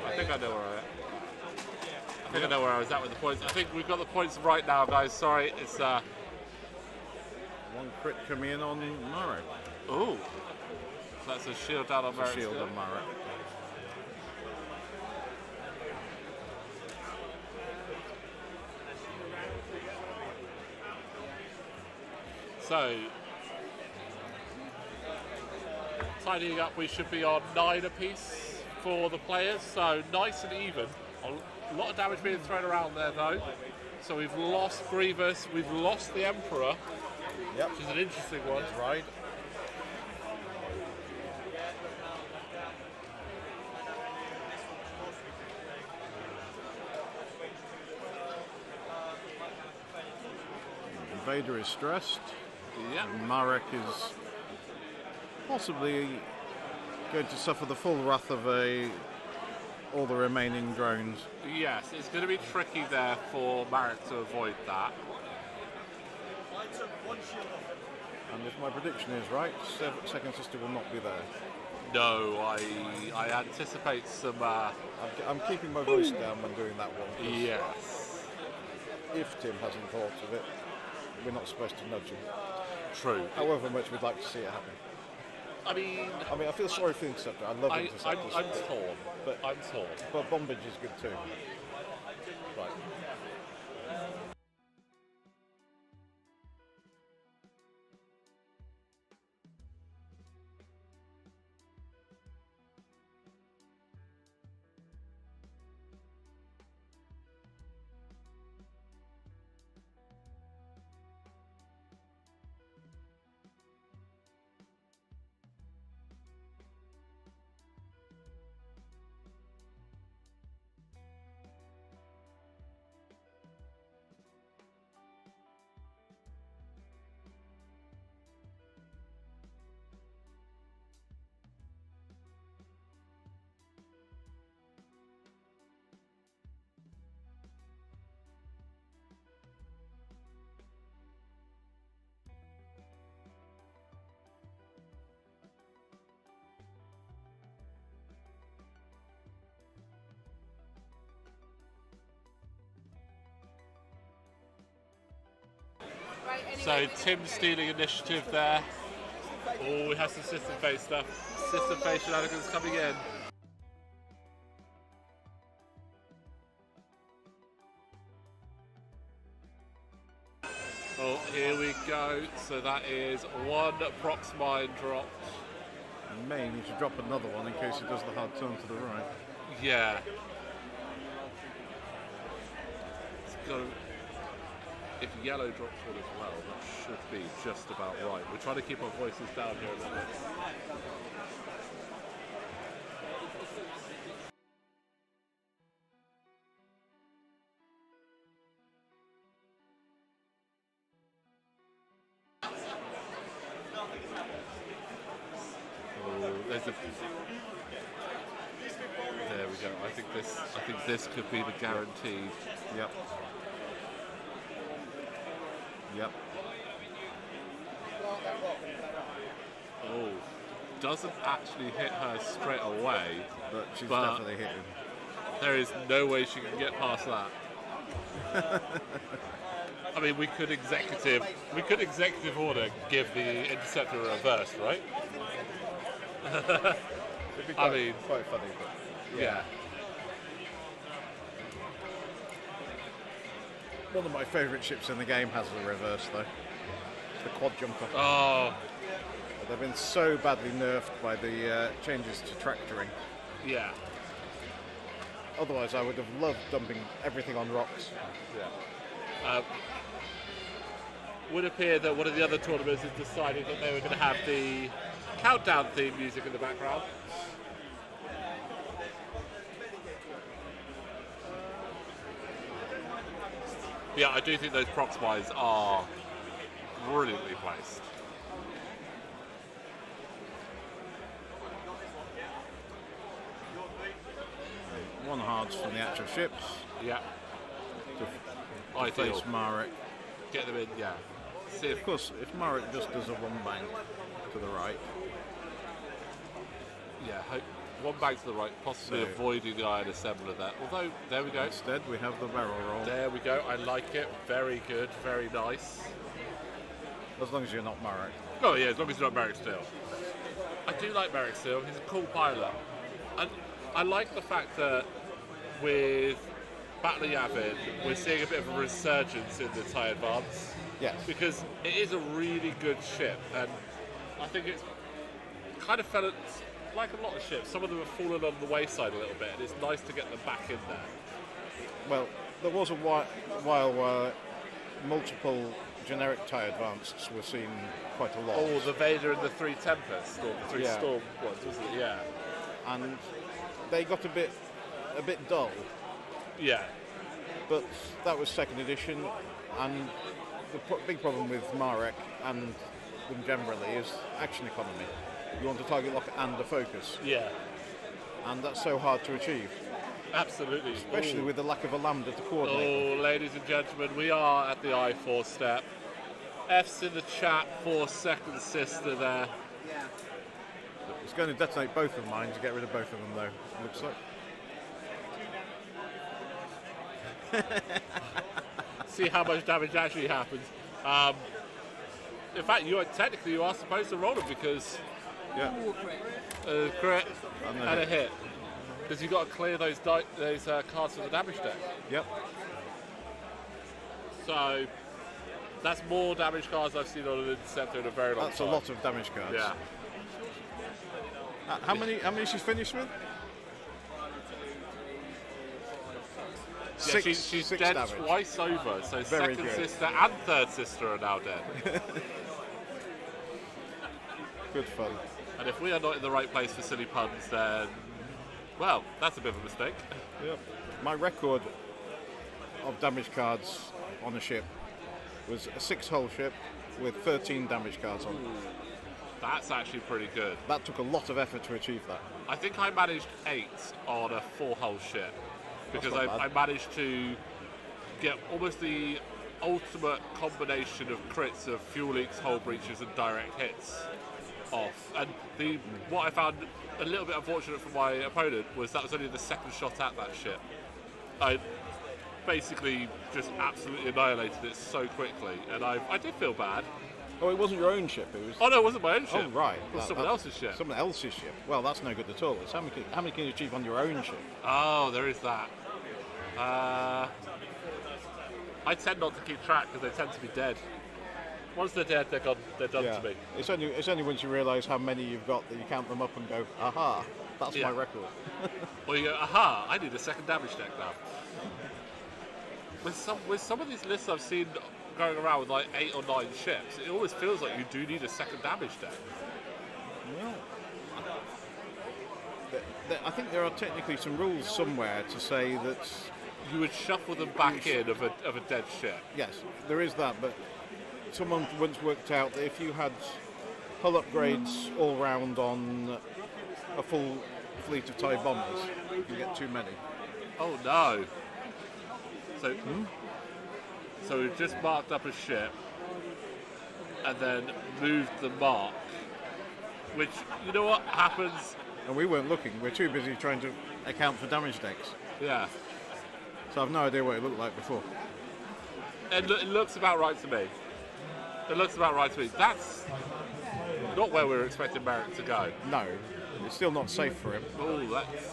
I think I know where I am. I think I know where I was at with the points. I think we've got the points right now, guys. Sorry, it's 1 crit coming in on Maarek. ooh. So that's a shield down on Maarek Shield Stele. on Maarek. So, tidying up, we should be on 9 apiece for the players. So nice and even. A lot of damage being thrown around there, though. So we've lost Grievous, we've lost the Emperor. Yep. which is an interesting one. His ride. Vader is stressed. Yeah. Maarek is possibly going to suffer the full wrath of all the remaining drones. Yes, it's going to be tricky there for Maarek to avoid that. And if my prediction is right, second sister will not be there. No, I anticipate some. I'm keeping my voice down when doing that one. 'Cause Yes. if Tim hasn't thought of it, we're not supposed to nudge him. True. However much we'd like to see it happen. I mean, I feel sorry for the Interceptor. I love I'm Interceptors. torn. But- I'm torn. But Bombage is good too. Right. So Tim stealing initiative there. Oh, we have some system phase stuff. System phase shenanigans coming in. Oh, here we go. So that is one Prox mine dropped. You may need to drop another one in case it does the hard turn to the right. Yeah. It's got if yellow drops one as well, that should be just about right. We're trying to keep our voices down here a little bit. Oh, there's a. There we go. I think this could be the guaranteed. Yep. Yep. Oh, doesn't actually hit her straight away, But she's But- definitely hit him. there is no way she can get past that. I mean, we could executive order give the interceptor a reverse, right? It'd be I mean, quite funny, but yeah. one of my favourite ships in the game has the reverse though. It's the quad jumper. Oh, They've been so badly nerfed by the changes to tractoring. yeah. Otherwise, I would have loved dumping everything on rocks. Would appear that one of the other tournaments has decided that they were going to have the countdown theme music in the background. Yeah, I do think those prox mines are brilliantly placed. One hards from the actual ships Yeah, to ideal. face Maarek. Get them in, yeah. See if Of course, if Maarek just does a one bank to the right, Yeah, one back to the right, possibly So- avoiding the iron assembler there. Although, there we go. instead we have the barrel roll. There we go. I like it. Very good. Very nice. As long as you're not Maarek. Oh yeah, as long as you're not Maarek Stele. I do like Maarek Stele. He's a cool pilot. And I like the fact that with Battle of Yavin, we're seeing a bit of a resurgence in the TIE Advance. Yes. Because it is a really good ship, and I think it's kind of felt like a lot of ships. Some of them have fallen on the wayside a little bit, and it's nice to get them back in there. Well, there was a while where multiple generic TIE Advanced were seen quite a lot. Oh, the Vader and the 3 Tempests, or the 3 Yeah. Storm ones, wasn't it? Yeah. And they got a bit dull. Yeah. But that was second edition, and the big problem with Maarek and them generally is action economy. You want a target lock and a focus, Yeah. and that's so hard to achieve, Absolutely. especially Ooh. with the lack of a lambda to coordinate. Oh, ladies and gentlemen, we are at the I-4 step. F's in the chat for second sister there. Yeah. It's going to detonate both of mine to get rid of both of them, though, looks like. See how much damage actually happens. In fact, you are supposed to roll them because Yeah. a crit And and a hit. Because you've got to clear those cards from the damage deck. Yep. So that's more damage cards I've seen on an Interceptor in a very long That's time. a lot of damage cards. Yeah. How many she's finished with? Yeah, she's six dead damage. twice over, so Very second good. sister and third sister are now dead. Good fun. And if we are not in the right place for silly puns, then, well, that's a bit of a mistake. Yep. My record of damage cards on a ship was a 6-hull ship with 13 damage cards on it. That's actually pretty good. That took a lot of effort to achieve that. I think I managed 8 on a 4-hull ship because That's not I bad. managed to get almost the ultimate combination of crits of fuel leaks, hull breaches, and direct hits off. And what I found a little bit unfortunate for my opponent was that was only the second shot at that ship. I basically just absolutely annihilated it so quickly, and I did feel bad. Oh, it wasn't your own ship. It was. Oh no, it wasn't my own ship. Oh, right. It was someone else's ship. Someone else's ship. Well, that's no good at all. It's how many can you achieve on your own ship? Oh, there is that. I tend not to keep track because they tend to be dead. Once they're dead, they're gone. They're done to me. It's only once you realise how many you've got that you count them up and go, aha, that's Yeah. my record. Or you go, aha, I need a second damage deck now. With some of these lists I've seen going around with like 8 or 9 ships, it always feels like you do need a second damage deck. Well, I think there are technically some rules somewhere to say that, You would shuffle them back in of a dead ship. yes, there is that, but someone once worked out that if you had hull upgrades all round on a full fleet of TIE bombers, you can get too many. Oh no. So we've just marked up a ship and then moved the mark. Which, you know what happens? And we weren't looking, we're too busy trying to account for damage decks. Yeah. So I've no idea what it looked like before. It looks about right to me. It looks about right to me. That's not where we were expecting Maarek to go. No, it's still not safe for him. Oh, that's...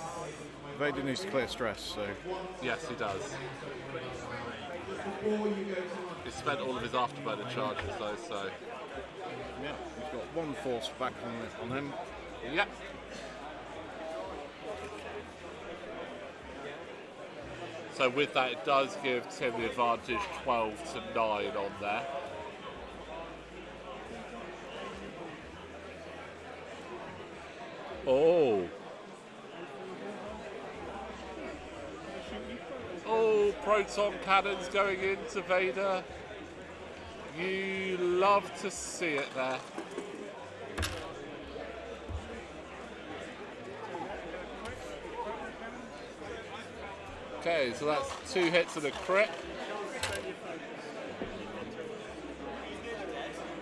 Vader needs to clear stress, so Yes, he does. He spent all of his afterburner charges though, so... yeah, he's got one force back on him. Yep. So with that, it does give Tim the advantage 12 to 9 on there. Oh. Oh, Proton Cannons going into Vader. You love to see it there. Okay, so that's 2 hits and a crit.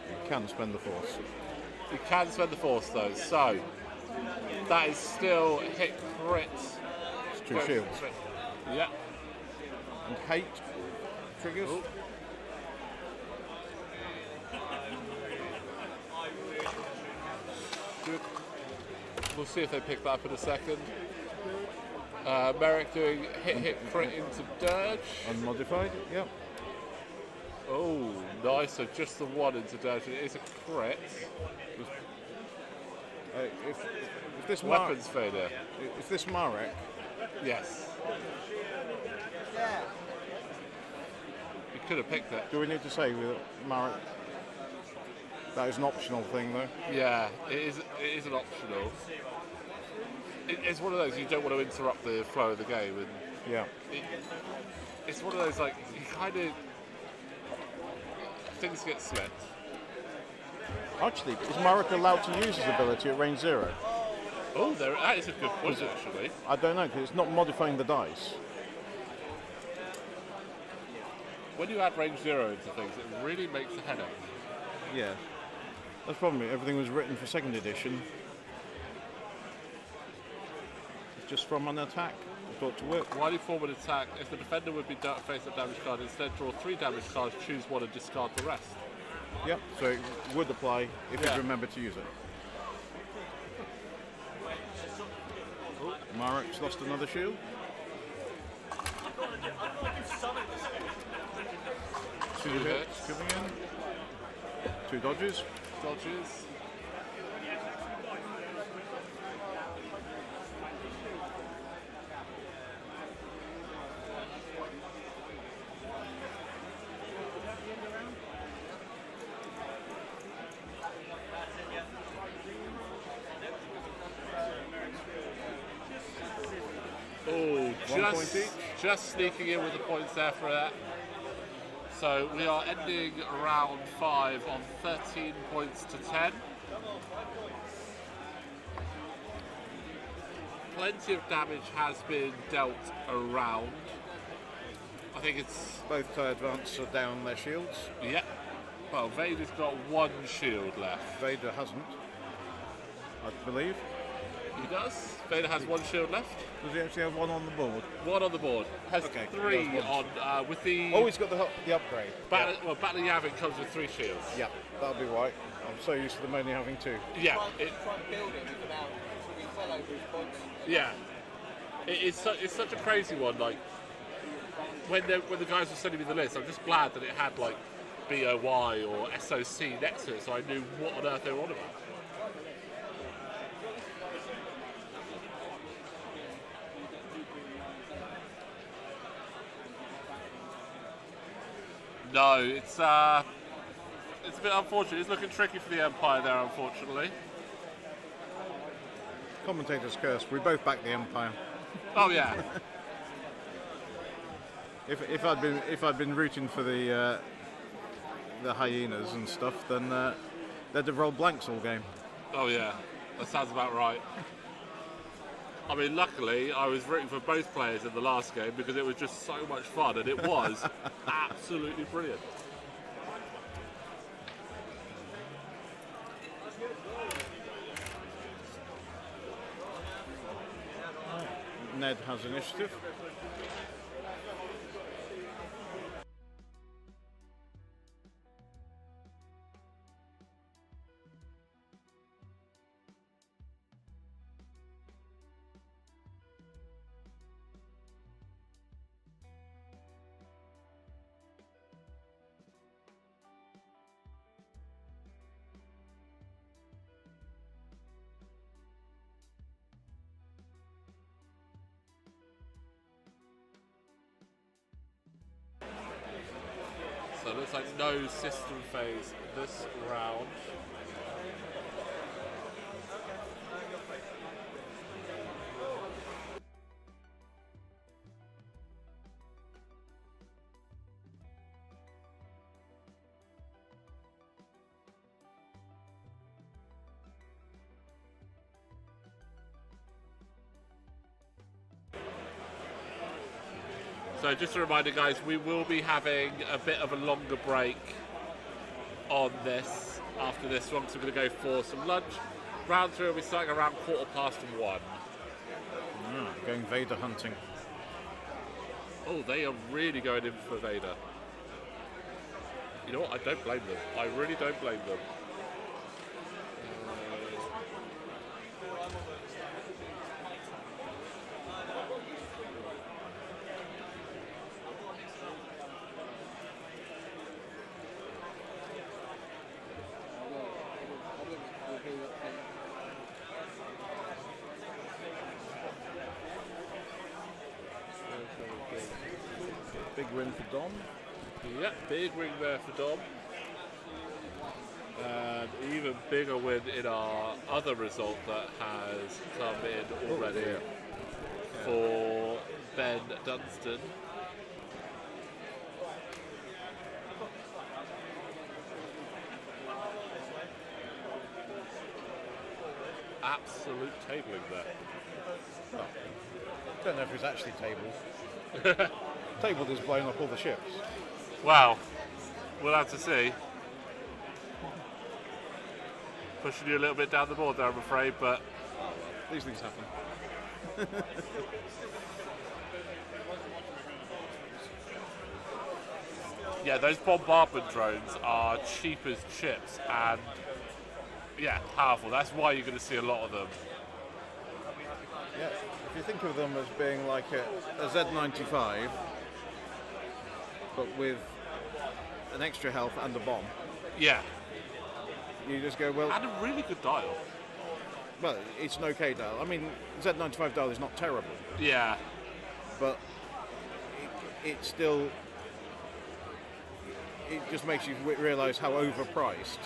You can spend the force. You can spend the force though, so that is still hit crit. It's 2 shields. Yeah. And hate triggers. Oh. Good. We'll see if they pick that up in a second. Maarek doing hit crit into Durge. Unmodified, yep. Oh, nice. So just the 1 into Durge. It is a crit. If this Weapons failure. if this Maarek, Yes. Could have picked it. Do we need to say with Maarek? That is an optional thing, though. Yeah, it is an optional. It's one of those you don't want to interrupt the flow of the game, and Yeah. it's one of those like you kind of things get slipped. Actually, is Maarek allowed to use his ability at range 0? Oh, that is a good point actually. I don't know, because it's not modifying the dice. When you add range 0 into things, it really makes a headache. Yeah. That's probably everything was written for 2nd edition. It's just from an attack. I thought to work. While you form an attack, if the defender would be dealt a face-up damage card, instead draw 3 damage cards, choose one and discard the rest. Yep, so it would apply if Yeah. you remember to use it. Maarek's lost another shield. 2 hits coming in. 2 dodges. Dodges. Oh, 1 point each. just sneaking in with the points there for that. So we are ending round 5 on 13 points to 10. Plenty of damage has been dealt around. I think it's... Both TIE Advance are down their shields. Yeah. Well, Vader's got 1 shield left. Vader hasn't, I believe. He does. Vader has 1 shield left. Does he actually have 1 on the board? 1 on the board. Has Okay, 3 he has one. on with the... Oh, he's got the upgrade. Battle, well, Battle Yavin comes with 3 shields. Yeah, that'll be right. I'm so used to them only having 2. Yeah. Try and build it without being well over his points. Yeah, it's such a crazy one. Like when the guys were sending me the list, I'm just glad that it had like BOY or SOC next to it, so I knew what on earth they were on about. No, it's a bit unfortunate. It's looking tricky for the Empire there, unfortunately. Commentator's curse. We both back the Empire. Oh yeah. If I'd been rooting for the hyenas and stuff, then they'd have rolled blanks all game. Oh yeah, that sounds about right. I mean, luckily, I was rooting for both players in the last game because it was just so much fun, and it was absolutely brilliant. Ned has initiative. So it looks like no system phase this round. So just a reminder guys, we will be having a bit of a longer break on this after this one, so we're going to go for some lunch. Round 3 will be starting around 1:15. Going Vader hunting. Oh, they are really going in for Vader. You know what, I don't blame them. I really don't blame them. Big win for Dom. Yeah, big win there for Dom. And even bigger win in our other result that has come in already for Ben Dunstan. Absolute tabling there. Don't know if it's actually tabled. Tabled is blowing up all the ships. Wow, we'll have to see. Pushing you a little bit down the board there, I'm afraid, but These things happen. yeah, those bombardment drones are cheap as chips and yeah, powerful. That's why you're going to see a lot of them. Yeah, if you think of them as being like a Z95, but with an extra health and a bomb, Yeah, you just go, well, and a really good dial. well, it's an okay dial. I mean, Z95 dial is not terrible, Yeah, but it's still, it just makes you realise how overpriced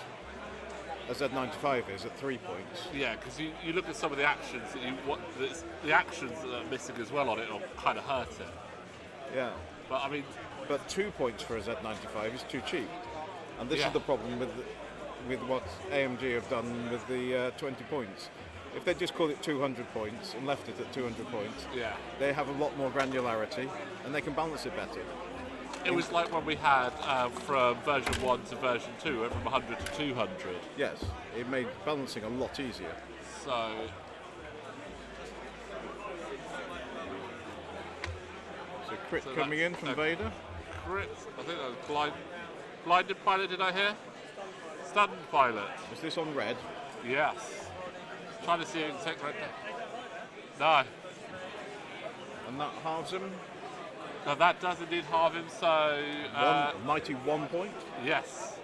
a Z95 is at 3 points. yeah, because you look at some of the actions that the actions that are missing as well on it will kind of hurt it. Yeah, But I mean, but 2 points for a Z95 is too cheap, and this Yeah. is the problem with what AMG have done with the 20 points. If they just called it 200 points and left it at 200 points, yeah, they have a lot more granularity and they can balance it better. it was like when we had from version 1 to version 2, went from 100 to 200. Yes, it made balancing a lot easier. So So crit So coming in that's from a Vader. crit, I think that was blinded pilot, did I hear? Stunned pilot. Is this on red? Yes. Trying to see it take right there. And that halves him. No, that does indeed halve him, so A mighty 1 point. yes.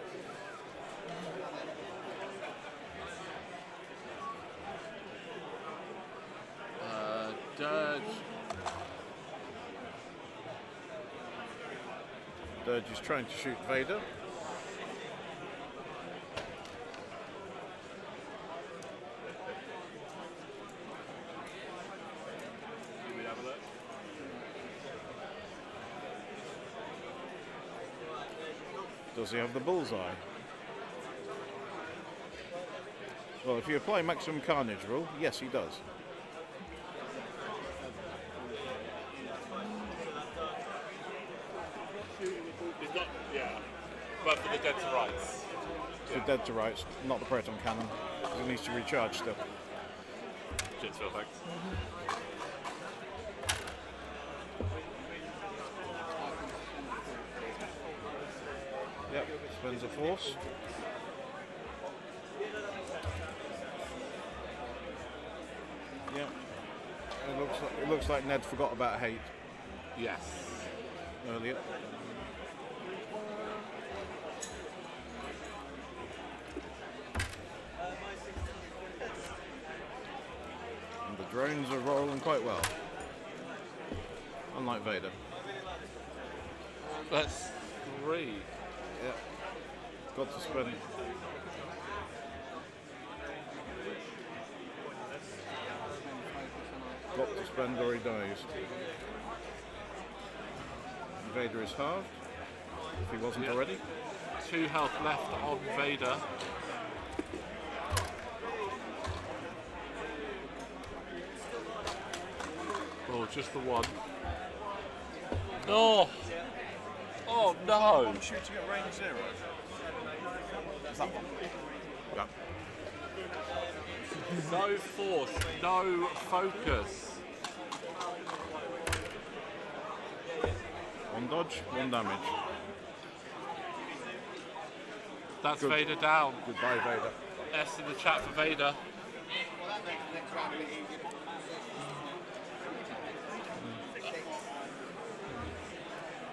Durge. Durge is trying to shoot Vader. Can we have a look? Does he have the bullseye? Well, if you apply maximum carnage rule, yes, he does. He's not, yeah. But for the dead to rights. For dead to rights, not the Proton Cannon. It needs to recharge still. Jitsville, thanks. Yep, spends a force. Yep. It looks like Ned forgot about hate Yes. earlier. And the drones are rolling quite well. Unlike Vader. That's 3. Yep. Got to spend. Got to spend or he dies. Vader is halved, if he wasn't Yep. already. 2 health left on Vader. Oh, just the one. Oh! Oh no! Shooting at range 0. Is that one? Yeah. No force, no focus. One dodge, one damage. That's Good. Vader down. Goodbye, Vader. S in the chat for Vader.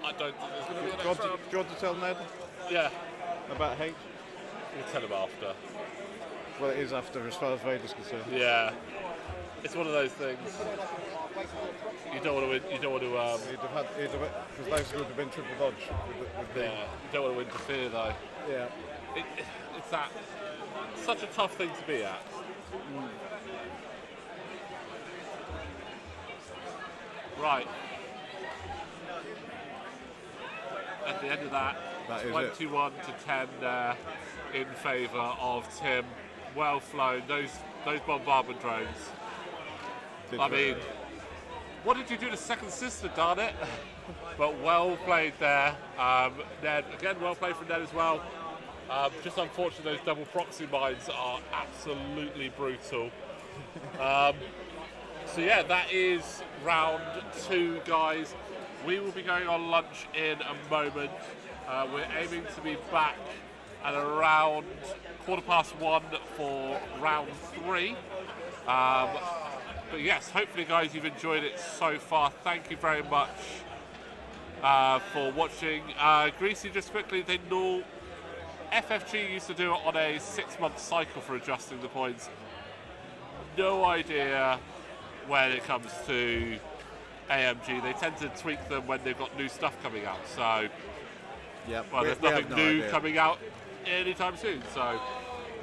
I don't think there's going to be an Do you want extra. to, do you want to tell Ned Yeah, about hate? we'll tell him after. Well, it is after, as far as Vader's concerned. Yeah. it's one of those things. You don't want to win. You don't want to. Because those would have been triple dodge. Yeah, you don't want to interfere though. Yeah. It's that such a tough thing to be at. Right. At the end of that, That is 21 to 10 there in favour of Tim. Well flown. Those bombardment drones. I mean, what did you do to Second Sister, darn it? But well played there. Ned, again, well played from Ned as well. Just unfortunate those double proxy mines are absolutely brutal. So yeah, that is round 2, guys. We will be going on lunch in a moment. We're aiming to be back at around 1:15 for round 3. But yes, hopefully guys you've enjoyed it so far. Thank you very much for watching. Greasy, just quickly, they know FFG used to do it on a 6-month cycle for adjusting the points. No idea when it comes to AMG. They tend to tweak them when they've got new stuff coming out. So, yeah, well, there's nothing new coming out anytime soon. So,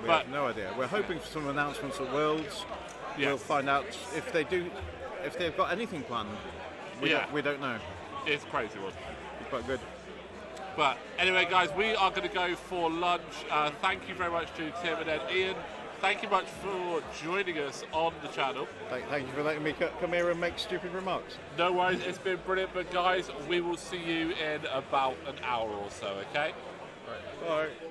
we have no idea. We're hoping for some announcements at Worlds. Yes. We'll find out if they've got anything planned. We don't know. It's a crazy one. It's quite good. But anyway, guys, we are going to go for lunch. Thank you very much to Tim and Ed. Ian, thank you much for joining us on the channel. Thank you for letting me come here and make stupid remarks. No worries, it's been brilliant. But guys, we will see you in about an hour or so, okay? All right. Bye.